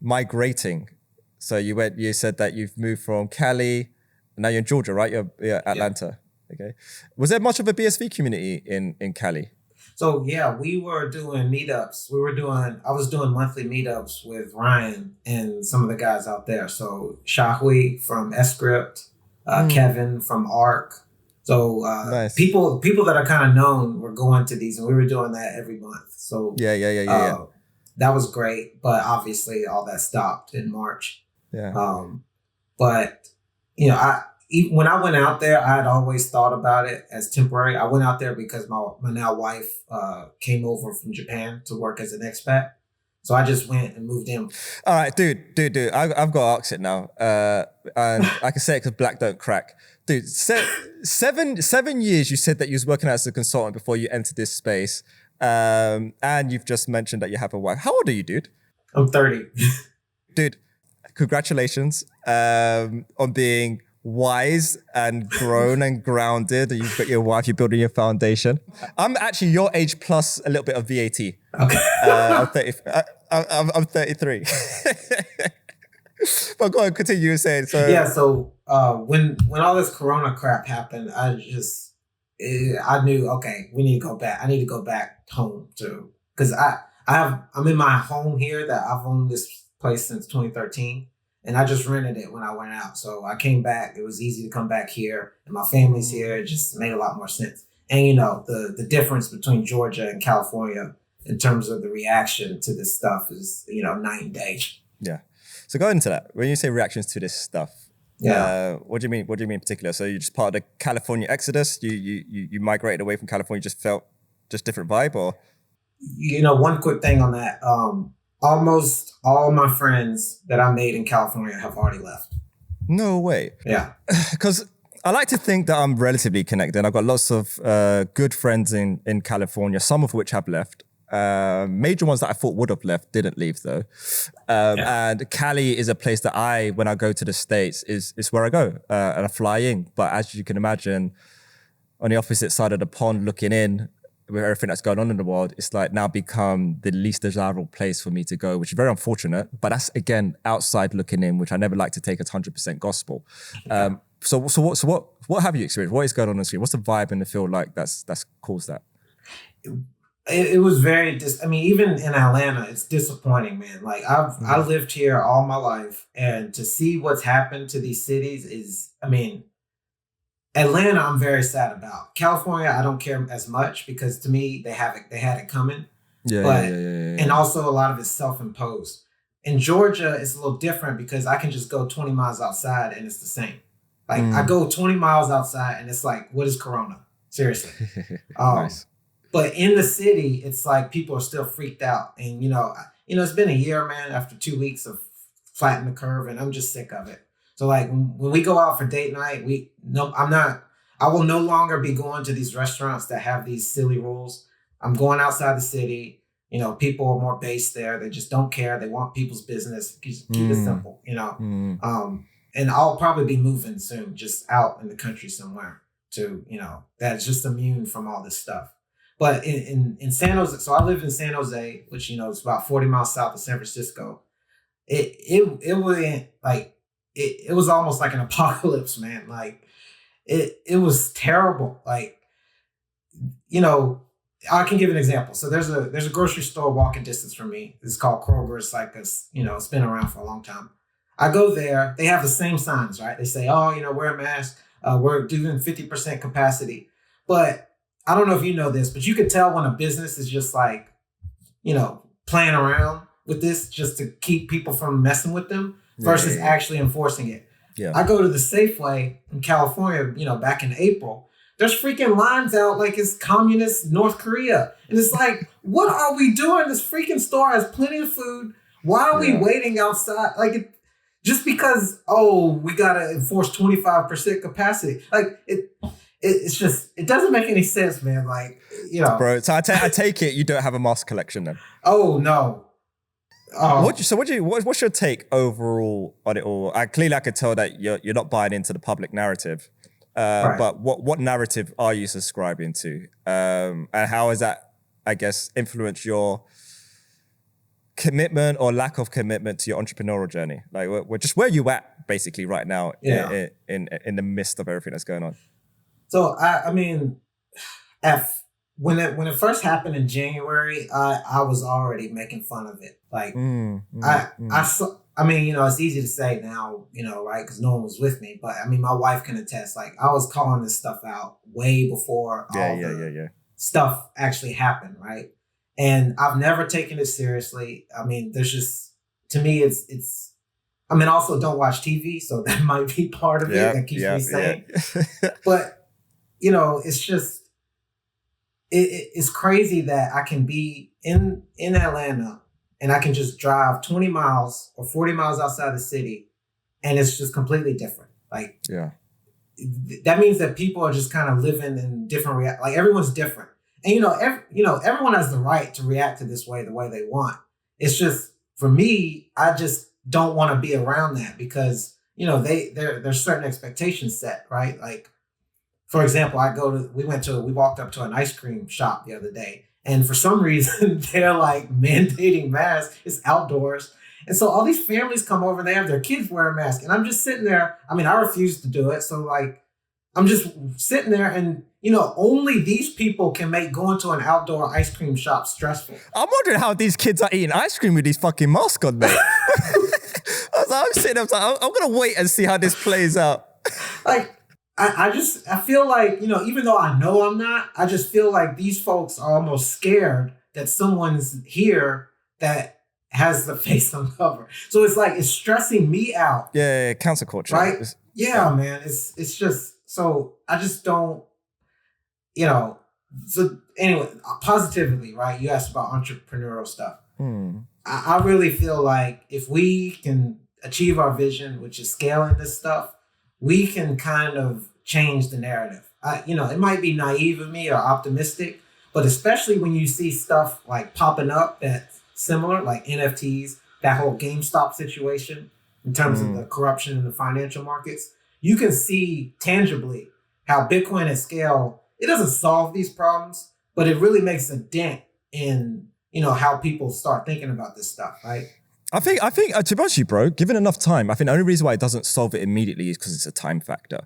migrating. So you said that you've moved from Cali, now you're in Georgia, right? You're Atlanta. Yeah. Okay. Was there much of a BSV community in Cali? So yeah, we were doing meetups. I was doing monthly meetups with Ryan and some of the guys out there. So Shahui from Script, Kevin from Arc. So nice. people that are kind of known were going to these, and we were doing that every month. So yeah. That was great, but obviously all that stopped in March. Yeah. But when I went out there, I had always thought about it as temporary. I went out there because my now wife came over from Japan to work as an expat. So I just went and moved in. All right, dude. I've got to ask it now. And I can say it because black don't crack. Dude, 7 years you said that you was working as a consultant before you entered this space. And you've just mentioned that you have a wife. How old are you, dude? I'm 30. Dude, congratulations on being wise and grown and grounded. And you've got your wife, you're building your foundation. I'm actually your age plus a little bit of VAT. Okay. I'm 33. But go on, continue. You were saying so. Yeah. So when all this Corona crap happened, I knew, okay, we need to go back. I need to go back home because I'm in my home here that I've owned this place since 2013. And I just rented it when I went out. So I came back. It was easy to come back here. And my family's here. It just made a lot more sense. And, the difference between Georgia and California in terms of the reaction to this stuff is, night and day. Yeah. So go into that. When you say reactions to this stuff, what do you mean? What do you mean in particular? So you're just part of the California exodus? You migrated away from California, just felt just different vibe, or? One quick thing on that. Almost all my friends that I made in California have already left. No way. Yeah. Because I like to think that I'm relatively connected. I've got lots of good friends in California, some of which have left. Major ones that I thought would have left didn't leave though. And Cali is a place that when I go to the States, is where I go and I fly in. But as you can imagine, on the opposite side of the pond looking in, with everything that's going on in the world, it's like now become the least desirable place for me to go, which is very unfortunate. But that's, again, outside looking in, which I never like to take as 100% gospel. So what have you experienced? What is going on the street? What's the vibe and the feel like that's caused that? It was very, even in Atlanta, it's disappointing, man. Like I lived here all my life, and to see what's happened to these cities is, Atlanta, I'm very sad about. California, I don't care as much because to me, they had it coming. Yeah. And also a lot of it's self-imposed. In Georgia, it's a little different because I can just go 20 miles outside and it's the same. Like I go 20 miles outside and it's like, what is Corona? Seriously. Nice. But in the city, it's like people are still freaked out. And, it's been a year, man, after 2 weeks of flatten the curve, and I'm just sick of it. So like when we go out for date night, I will no longer be going to these restaurants that have these silly rules. I'm going outside the city. People are more based there. They just don't care. They want people's business. Just keep it simple, and I'll probably be moving soon, just out in the country somewhere to, that's just immune from all this stuff. But in San Jose, so I live in San Jose, which, is about 40 miles south of San Francisco. It was like, it was almost like an apocalypse, man. Like it was terrible. Like, I can give an example. So there's a grocery store walking distance from me. It's called Kroger. It's like it's been around for a long time. I go there. They have the same signs, right? They say, wear a mask. We're doing 50% capacity. But I don't know if you know this, but you could tell when a business is just like, playing around with this just to keep people from messing with them versus actually enforcing it. Yeah. I go to the Safeway in California, back in April. There's freaking lines out like it's communist North Korea. And it's like, what are we doing? This freaking store has plenty of food. Why are we waiting outside? Like, just because, we got to enforce 25% capacity. Like, it's just, it doesn't make any sense, man. Like, Bro, so I take it you don't have a mask collection then? Oh, no. What's your take overall on it all? I could tell that you're not buying into the public narrative. Right. But what narrative are you subscribing to? And how has that, I guess, influenced your commitment or lack of commitment to your entrepreneurial journey? Like, we're just where you at basically right now in the midst of everything that's going on. So I mean, when it first happened in January, I was already making fun of it. Like I mean, you know, it's easy to say now, you know, right? Because no one was with me. But I mean, my wife can attest. Like, I was calling this stuff out way before all the stuff actually happened, right? And I've never taken it seriously. I mean, there's just, to me, it's. I mean, also don't watch TV, so that might be part of it that keeps me sane. But you know, it's just, it's crazy that I can be in Atlanta. And I can just drive 20 miles or 40 miles outside the city, and it's just completely different. Like, that means that people are just kind of living in different like everyone's different, and everyone has the right to react to this way the way they want. It's just, for me, I just don't want to be around that because there's certain expectations set, right? Like, for example, we walked up to an ice cream shop the other day. And for some reason, they're like mandating masks. It's outdoors. And so all these families come over and they have their kids wearing masks. And I'm just sitting there. I mean, I refuse to do it. So like, I'm just sitting there and, only these people can make going to an outdoor ice cream shop stressful. I'm wondering how these kids are eating ice cream with these fucking masks on, mate. I'm sitting there, I'm going to wait and see how this plays out. Like, I feel like, even though I know I'm not, I just feel like these folks are almost scared that someone's here that has the face uncovered. So it's like, it's stressing me out. Yeah, cancel culture. Right? Man. It's just, so I just don't, so anyway, positively, right? You asked about entrepreneurial stuff. I really feel like if we can achieve our vision, which is scaling this stuff, we can kind of change the narrative. It might be naive of me or optimistic, but especially when you see stuff like popping up that's similar, like NFTs, that whole GameStop situation in terms of the corruption in the financial markets, you can see tangibly how Bitcoin at scale, it doesn't solve these problems, but it really makes a dent in, how people start thinking about this stuff, right? I think to be honest with you, bro, given enough time, I think the only reason why it doesn't solve it immediately is because it's a time factor.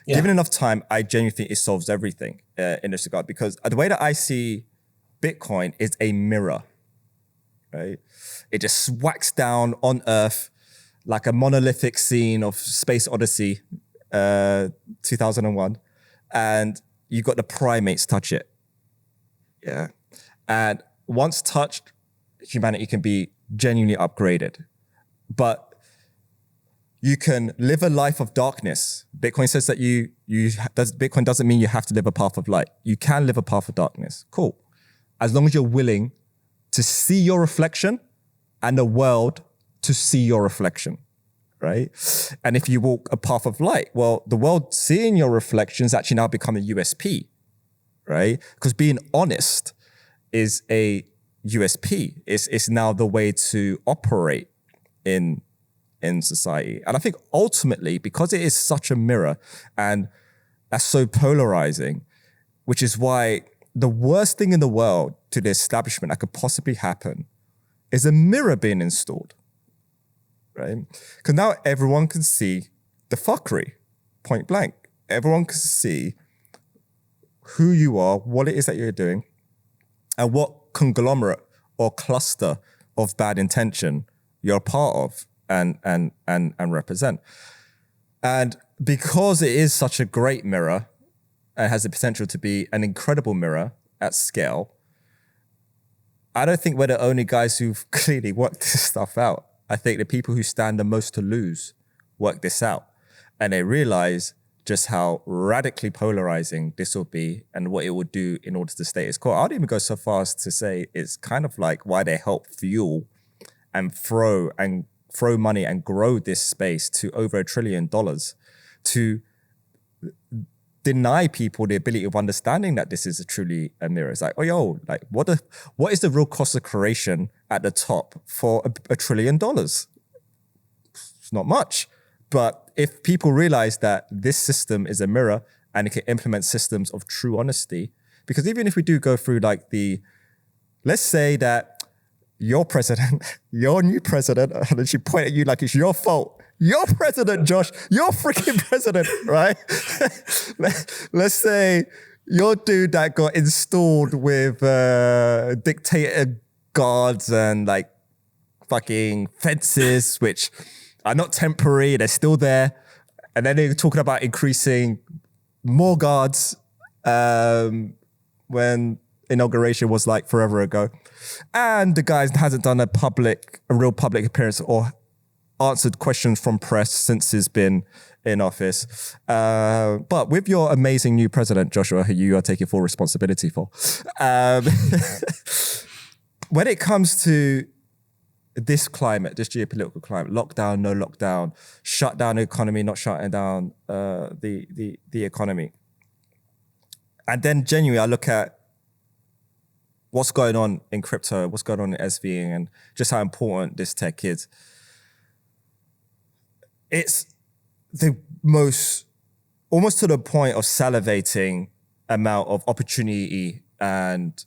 Yeah. Given enough time, I genuinely think it solves everything in this regard, because the way that I see Bitcoin is a mirror, right? It just whacks down on Earth like a monolithic scene of Space Odyssey 2001, and you got the primates touch it. Yeah. And once touched, humanity can be genuinely upgraded. But you can live a life of darkness. Bitcoin says that Bitcoin doesn't mean you have to live a path of light. You can live a path of darkness. Cool. As long as you're willing to see your reflection and the world to see your reflection, right? And if you walk a path of light, well, the world seeing your reflections actually now become a USP, right? Because being honest is a USP. It's now the way to operate in society. And I think ultimately, because it is such a mirror and that's so polarizing, which is why the worst thing in the world to the establishment that could possibly happen is a mirror being installed, right? Because now everyone can see the fuckery, point blank. Everyone can see who you are, what it is that you're doing, and what conglomerate or cluster of bad intention you're a part of and represent. And because it is such a great mirror and has the potential to be an incredible mirror at scale, I don't think we're the only guys who've clearly worked this stuff out. I think the people who stand the most to lose work this out, and they realize just how radically polarizing this will be and what it will do in order to status quo. I'd even go so far as to say it's kind of like why they help fuel and throw money and grow this space to over $1 trillion. To deny people the ability of understanding that this is truly a mirror. It's like, oh, yo, like what is the real cost of creation at the top for $1 trillion? It's not much. But if people realize that this system is a mirror and it can implement systems of true honesty, because even if we do go through like let's say that your president, your new president, and then she point at you like it's your fault. Your president, Josh, your freaking president, right? Let's say your dude that got installed with dictator guards and like fucking fences, which are not temporary, they're still there. And then they're talking about increasing more guards when inauguration was like forever ago. And the guy hasn't done a real public appearance or answered questions from press since he's been in office. But with your amazing new president, Joshua, who you are taking full responsibility for, when it comes to this climate, this geopolitical climate, lockdown, no lockdown, shut down the economy, not shutting down the economy. And then genuinely, I look at what's going on in crypto, what's going on in SV, and just how important this tech is. It's the most, almost to the point of salivating amount of opportunity and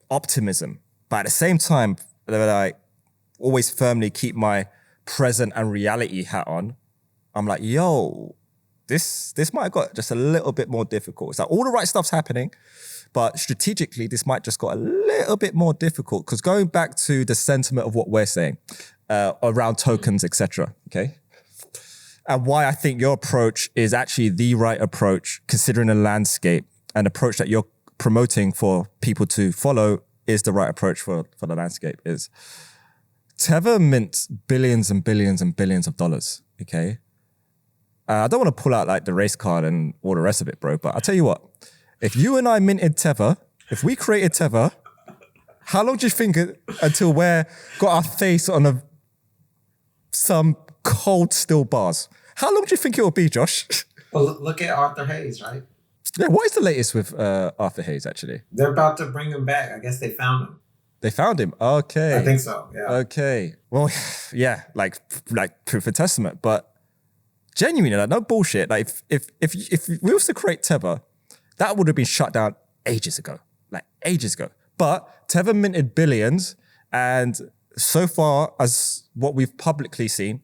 optimism. But at the same time, that I always firmly keep my present and reality hat on, I'm like, yo, this might have got just a little bit more difficult. It's like all the right stuff's happening, but strategically, this might just got a little bit more difficult. Because going back to the sentiment of what we're saying, around tokens, etc. Okay, and why I think your approach is actually the right approach, considering the landscape and approach that you're promoting for people to follow is the right approach for the landscape. Is Tether mints billions and billions and billions of dollars. Okay, I don't want to pull out like the race card and all the rest of it, bro. But I'll tell you what: if you and I minted Tether, if we created Tether, how long do you think until we're got our face on some cold steel bars? How long do you think it will be, Josh? Well, look at Arthur Hayes, right? Yeah, what is the latest with Arthur Hayes, actually? They're about to bring him back. I guess they found him. They found him? Okay. I think so, yeah. Okay. Well, yeah, like proof of testament. But genuinely, like, no bullshit. Like, if we was to create Tether, that would have been shut down ages ago. Like, ages ago. But Tether minted billions, and so far as what we've publicly seen,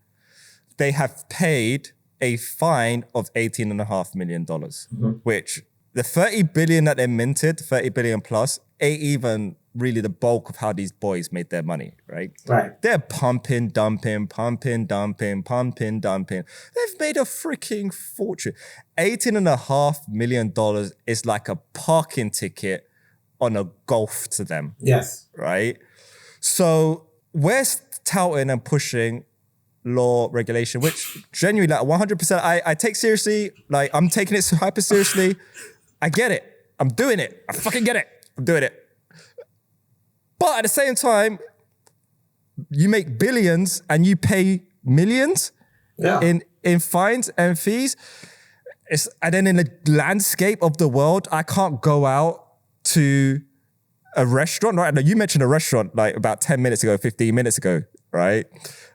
they have paid a fine of $18.5 million, which the 30 billion that they minted, 30 billion plus, ain't even really the bulk of how these boys made their money, right? Right. They're pumping, dumping. They've made a freaking fortune. $18.5 million is like a parking ticket on a golf to them. Yes. Right? So we're touting and pushing law regulation, which genuinely, like 100%, I take seriously. Like, I'm taking it hyper seriously. I get it. I'm doing it. I fucking get it. I'm doing it. But at the same time, you make billions and you pay millions in fines and fees. And then in the landscape of the world, I can't go out to a restaurant, right? Now, you mentioned a restaurant like about 10 minutes ago, 15 minutes ago, right?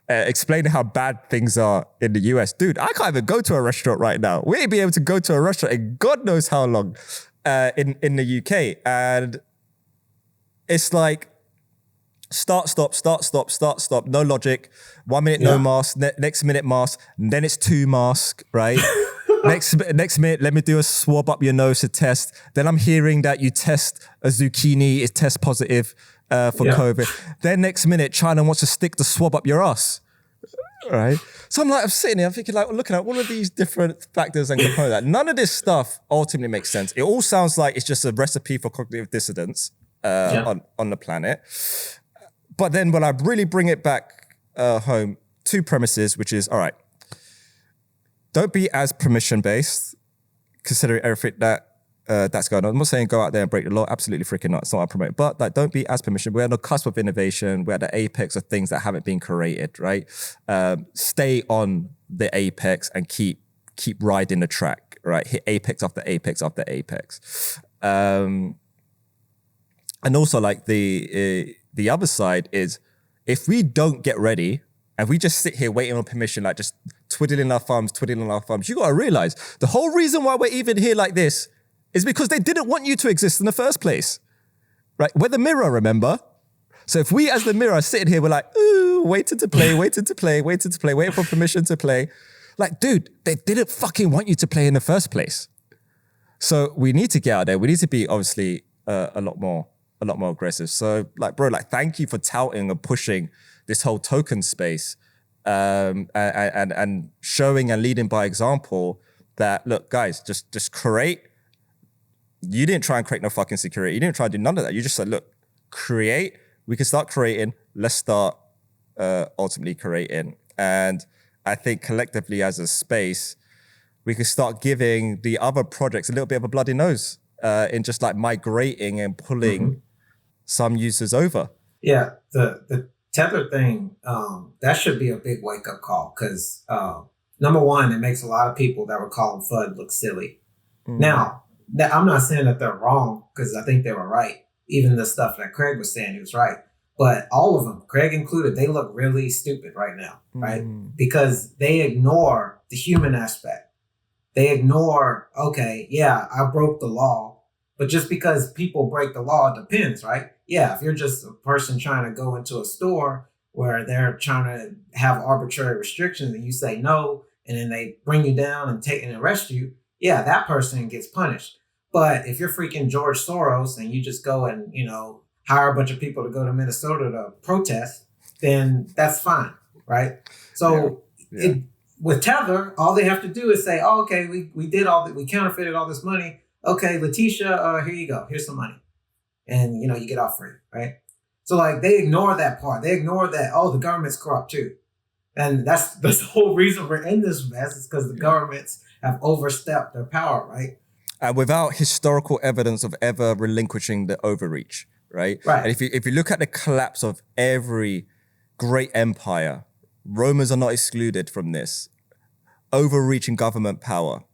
Explaining how bad things are in the US. Dude, I can't even go to a restaurant right now. We ain't be able to go to a restaurant in God knows how long in the UK. And it's like start, stop, no logic. 1 minute, no mask, next minute mask, and then it's 2 masks, right? Next minute, let me do a swab up your nose to test. Then I'm hearing that you test a zucchini, it tests positive for COVID. Then next minute, China wants to stick the swab up your ass, right? So I'm sitting there, I'm thinking like, looking at all of these different factors and components. None of this stuff ultimately makes sense. It all sounds like it's just a recipe for cognitive dissonance on the planet. But then when I really bring it back home, 2 premises, which is, all right, don't be as permission-based, considering everything that's going on. I'm not saying go out there and break the law. Absolutely freaking not. It's not what I promote. But like, don't be as permission. We're on the cusp of innovation. We're at the apex of things that haven't been created, right? Stay on the apex and keep riding the track. right? Hit apex after apex after apex. And also like the other side is if we don't get ready and we just sit here waiting on permission, like just twiddling our thumbs, you got to realize the whole reason why we're even here like this is because they didn't want you to exist in the first place, right? We're the mirror, remember? So if we as the mirror are sitting here, we're like, ooh, waiting for permission to play. Like, dude, they didn't fucking want you to play in the first place. So we need to get out there. We need to be obviously a lot more aggressive. So like, bro, like, thank you for touting and pushing this whole token space and showing and leading by example that, look, guys, just create. You didn't try and create no fucking security. You didn't try to do none of that. You just said, look, create. We can start creating. Let's start ultimately creating. And I think collectively as a space, we can start giving the other projects a little bit of a bloody nose in just like migrating and pulling some users over. Yeah, the Tether thing, that should be a big wake-up call because, number one, it makes a lot of people that were calling FUD look silly. Now, I'm not saying that they're wrong because I think they were right. Even the stuff that Craig was saying, he was right. But all of them, Craig included, they look really stupid right now, right? Because they ignore the human aspect. They ignore, okay, yeah, I broke the law. But just because people break the law, it depends, right? Yeah, if you're just a person trying to go into a store where they're trying to have arbitrary restrictions and you say no, and then they bring you down and arrest you, yeah, that person gets punished. But if you're freaking George Soros and you just go and, hire a bunch of people to go to Minnesota to protest, then that's fine, right? So with Tether, all they have to do is say, oh, okay, we did we counterfeited all this money. Okay, Letitia, here you go. Here's some money. And, you get off free, right? So, like, they ignore that part. They ignore that, oh, the government's corrupt too. And that's the whole reason we're in this mess is because the governments have overstepped their power, right? And without historical evidence of ever relinquishing the overreach, right? Right. And if you look at the collapse of every great empire, Romans are not excluded from this. Overreaching government power.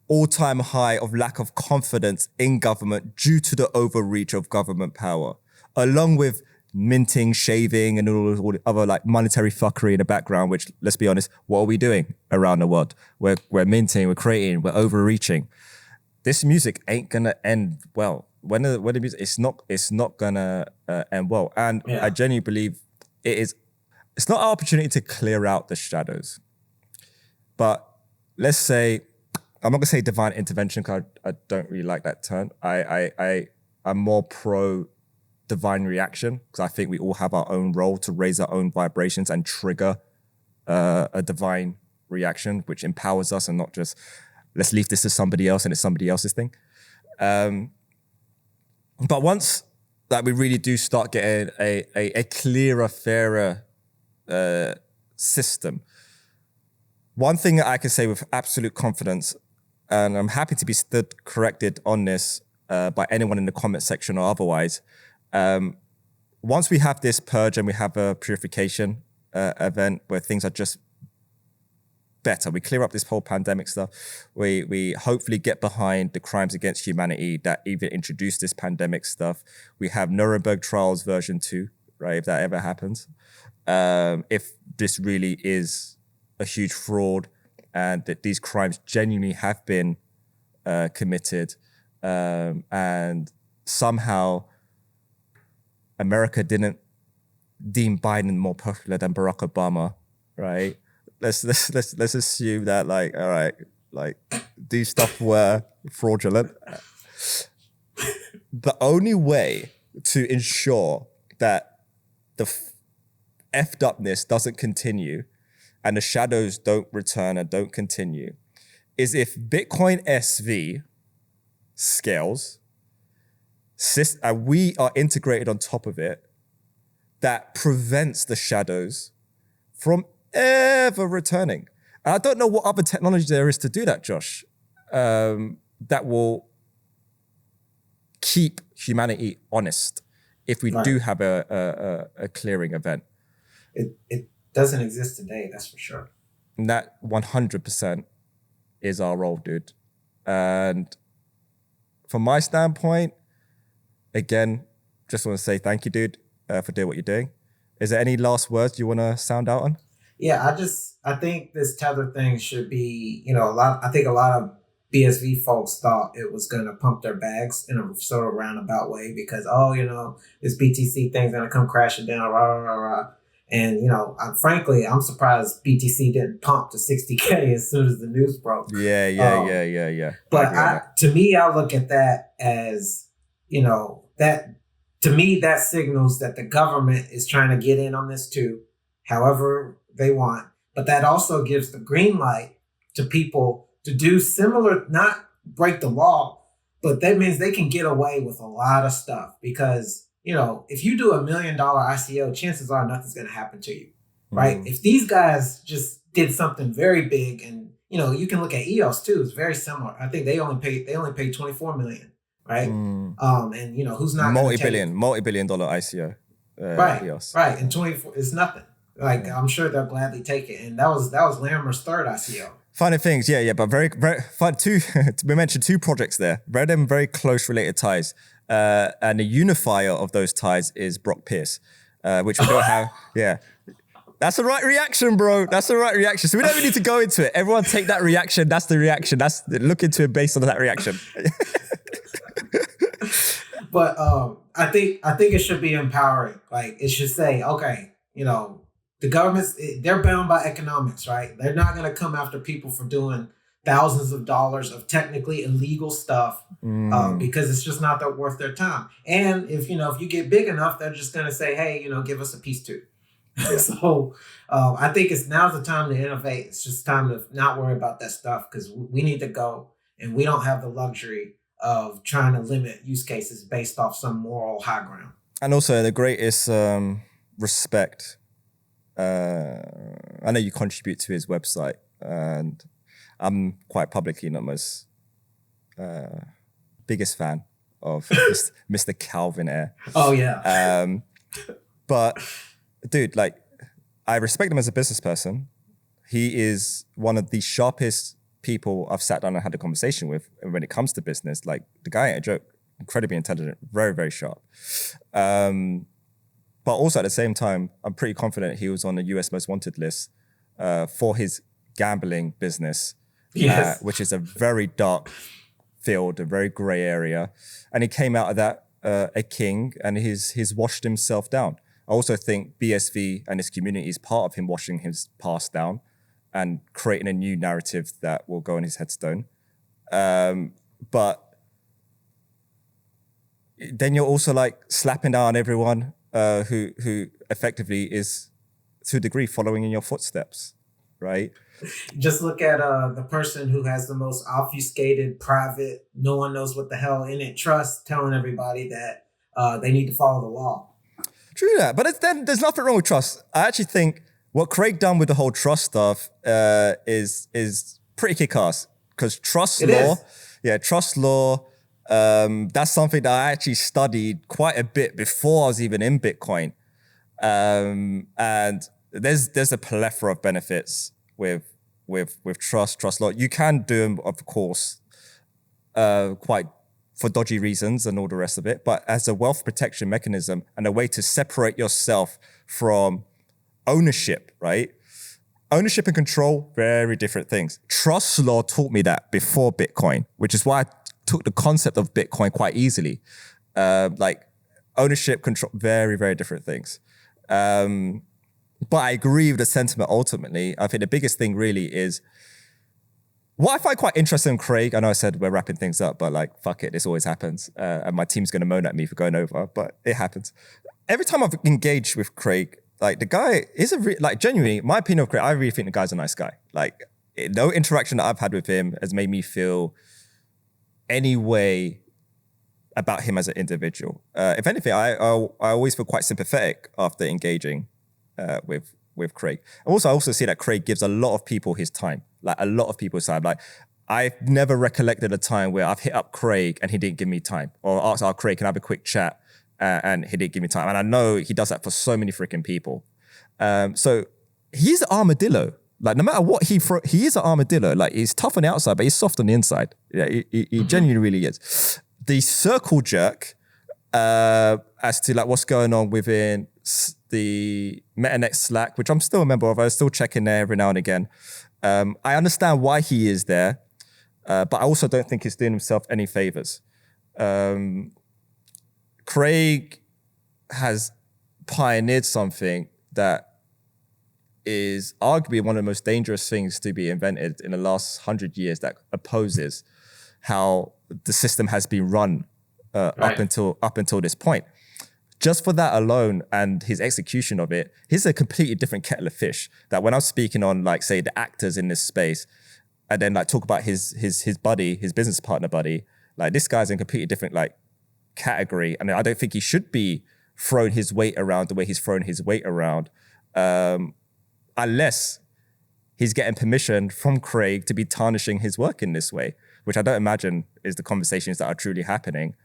All-time high of lack of confidence in government due to the overreach of government power, along with minting, shaving, and all the other like monetary fuckery in the background, which, let's be honest, what are we doing around the world? We're minting, we're creating, we're overreaching. This music ain't gonna end well. When the music, it's not gonna end well. And I genuinely believe it's not our opportunity to clear out the shadows. But let's say, I'm not gonna say divine intervention because I don't really like that term. I'm more pro divine reaction because I think we all have our own role to raise our own vibrations and trigger a divine reaction, which empowers us and not just let's leave this to somebody else and it's somebody else's thing. But once that we really do start getting a clearer, fairer system, one thing that I can say with absolute confidence, and I'm happy to be stood corrected on this by anyone in the comment section or otherwise, once we have this purge and we have a purification event where things are just better, we clear up this whole pandemic stuff, we hopefully get behind the crimes against humanity that even introduced this pandemic stuff. We have Nuremberg trials version 2, right, if that ever happens. If this really is a huge fraud and that these crimes genuinely have been committed and somehow America didn't deem Biden more popular than Barack Obama, right? Let's assume that, like, all right, like these stuff were fraudulent. The only way to ensure that the effed upness doesn't continue and the shadows don't return and don't continue is if Bitcoin SV scales, and we are integrated on top of it, that prevents the shadows from ever returning. And I don't know what other technology there is to do that, Josh, that will keep humanity honest if we do have a clearing event. It doesn't exist today, that's for sure. And that 100%. is our role, dude. And from my standpoint, again, just want to say thank you, dude, for doing what you're doing. Is there any last words you want to sound out on? Yeah, I think this Tether thing should be, I think a lot of BSV folks thought it was going to pump their bags in a sort of roundabout way because, this BTC thing's going to come crashing down, rah, rah, rah, rah. And, frankly, I'm surprised BTC didn't pump to 60K as soon as the news broke. Yeah. But to me, I look at that as, to me, that signals that the government is trying to get in on this too, however they want. But that also gives the green light to people to do similar, not break the law, but that means they can get away with a lot of stuff because, if you do $1 million ICO, chances are nothing's going to happen to you, right? If these guys just did something very big and, you can look at EOS too, it's very similar. I think they only paid 24 million, right? And, who's not multi-billion dollar ICO. Right, EOS. Right. And 24 is nothing. Like, I'm sure they'll gladly take it. And that was Larimer's third ICO. Funny things, yeah, but very, very fun. We mentioned two projects there, very close related ties. And the unifier of those ties is Brock Pierce, which we don't have. Yeah. That's the right reaction, bro. That's the right reaction. So we don't even need to go into it. Everyone take that reaction. That's the reaction. Look into it based on that reaction. But I think it should be empowering. Like, it should say, okay, the government's, they're bound by economics, right? They're not going to come after people for doing thousands of dollars of technically illegal stuff because it's just not that worth their time. And if you get big enough, they're just going to say, hey, give us a piece too. Yeah. So I think now's the time to innovate. It's just time to not worry about that stuff because we need to go, and we don't have the luxury of trying to limit use cases based off some moral high ground. And also the greatest respect. I know you contribute to his website, and I'm quite publicly not most biggest fan of Mr. Calvin Ayre. Oh yeah. But dude, like, I respect him as a business person. He is one of the sharpest people I've sat down and had a conversation with when it comes to business. Like, the guy ain't a joke, incredibly intelligent, very, very sharp. But also at the same time, I'm pretty confident he was on the US Most Wanted list for his gambling business, which is a very dark field, a very gray area. And he came out of that a king, and he's washed himself down. I also think BSV and his community is part of him washing his past down and creating a new narrative that will go on his headstone. But then you're also like slapping down everyone who effectively is, to a degree, following in your footsteps, right? Just look at the person who has the most obfuscated, private, no one knows what the hell in it trust, telling everybody that they need to follow the law. True that, but then there's nothing wrong with trust. I actually think what Craig done with the whole trust stuff is pretty kick-ass, because trust law, that's something that I actually studied quite a bit before I was even in Bitcoin. And there's a plethora of benefits with trust law. You can do them, of course, quite for dodgy reasons and all the rest of it, but as a wealth protection mechanism and a way to separate yourself from ownership, right? Ownership and control, very different things. Trust law taught me that before Bitcoin, which is why I took the concept of Bitcoin quite easily. Like, ownership, control, very, very different things. But I agree with the sentiment ultimately. I think the biggest thing really is, what I find quite interesting in Craig, I know I said we're wrapping things up, but like, fuck it, this always happens. And my team's going to moan at me for going over, but it happens. Every time I've engaged with Craig, like, the guy is genuinely, my opinion of Craig, I really think the guy's a nice guy. Like, no interaction that I've had with him has made me feel any way about him as an individual. If anything, I always feel quite sympathetic after engaging with Craig. I also see that Craig gives a lot of people his time, like a lot of people's time. Like, I've never recollected a time where I've hit up Craig and he didn't give me time, or asked, Craig, can I have a quick chat? And he didn't give me time. And I know he does that for so many freaking people. So he's an armadillo. Like no matter what he is an armadillo. Like he's tough on the outside, but he's soft on the inside. Yeah, he genuinely really is. The circle jerk as to like what's going on within the MetaNet Slack, which I'm still a member of. I still check in there every now and again. I understand why he is there, but I also don't think he's doing himself any favors. Craig has pioneered something that is arguably one of the most dangerous things to be invented in the last 100 years that opposes how the system has been run up until this point. Just for that alone and his execution of it, he's a completely different kettle of fish. That when I'm speaking on like say the actors in this space, and then like talk about his buddy, his business partner buddy, like this guy's in a completely different like category, and I don't think he should be throwing his weight around the way he's thrown his weight around, unless he's getting permission from Craig to be tarnishing his work in this way, which I don't imagine is the conversations that are truly happening.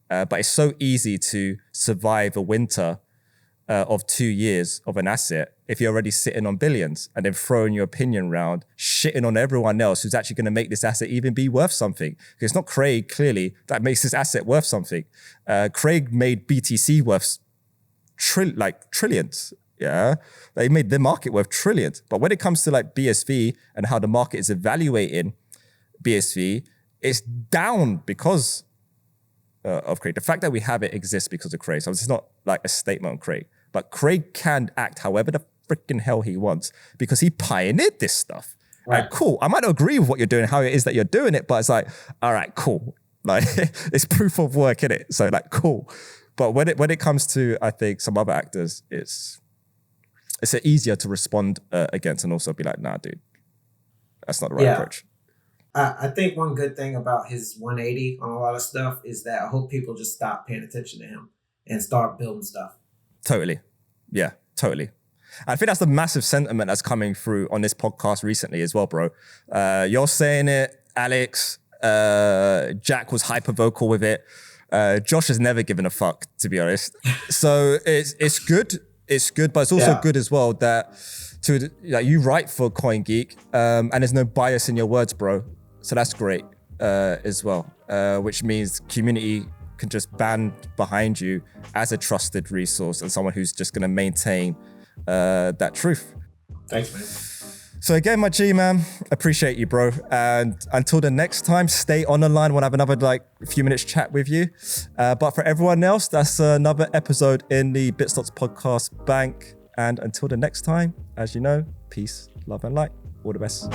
But it's so easy to survive a winter of 2 years of an asset if you're already sitting on billions and then throwing your opinion around, shitting on everyone else who's actually going to make this asset even be worth something. Because it's not Craig, clearly, that makes this asset worth something. Craig made BTC worth trillions. Yeah, they made the market worth trillions. But when it comes to like BSV and how the market is evaluating BSV, it's down because of Craig. The fact that we have it exists because of Craig. So it's not like a statement on Craig, but Craig can act however the freaking hell he wants because he pioneered this stuff. Right. Like, cool. I might not agree with what you're doing, how it is that you're doing it, but it's like, all right, cool. Like it's proof of work, innit? So like, cool. But when it comes to, I think, some other actors, it's easier to respond against and also be like, nah, dude, that's not the right approach. I think one good thing about his 180 on a lot of stuff is that I hope people just stop paying attention to him and start building stuff. Totally. Yeah, totally. I think that's the massive sentiment that's coming through on this podcast recently as well, bro. You're saying it, Alex. Jack was hyper vocal with it. Josh has never given a fuck, to be honest. So it's good. It's good, but it's also good as well that you write for CoinGeek and there's no bias in your words, bro. So that's great as well, which means community can just band behind you as a trusted resource and someone who's just going to maintain that truth. Thanks, man. So again, my G, man, appreciate you, bro. And until the next time, stay on the line. We'll have another few minutes chat with you. But for everyone else, that's another episode in the Bitstocks Podcast bank. And until the next time, as you know, peace, love, and light. All the best.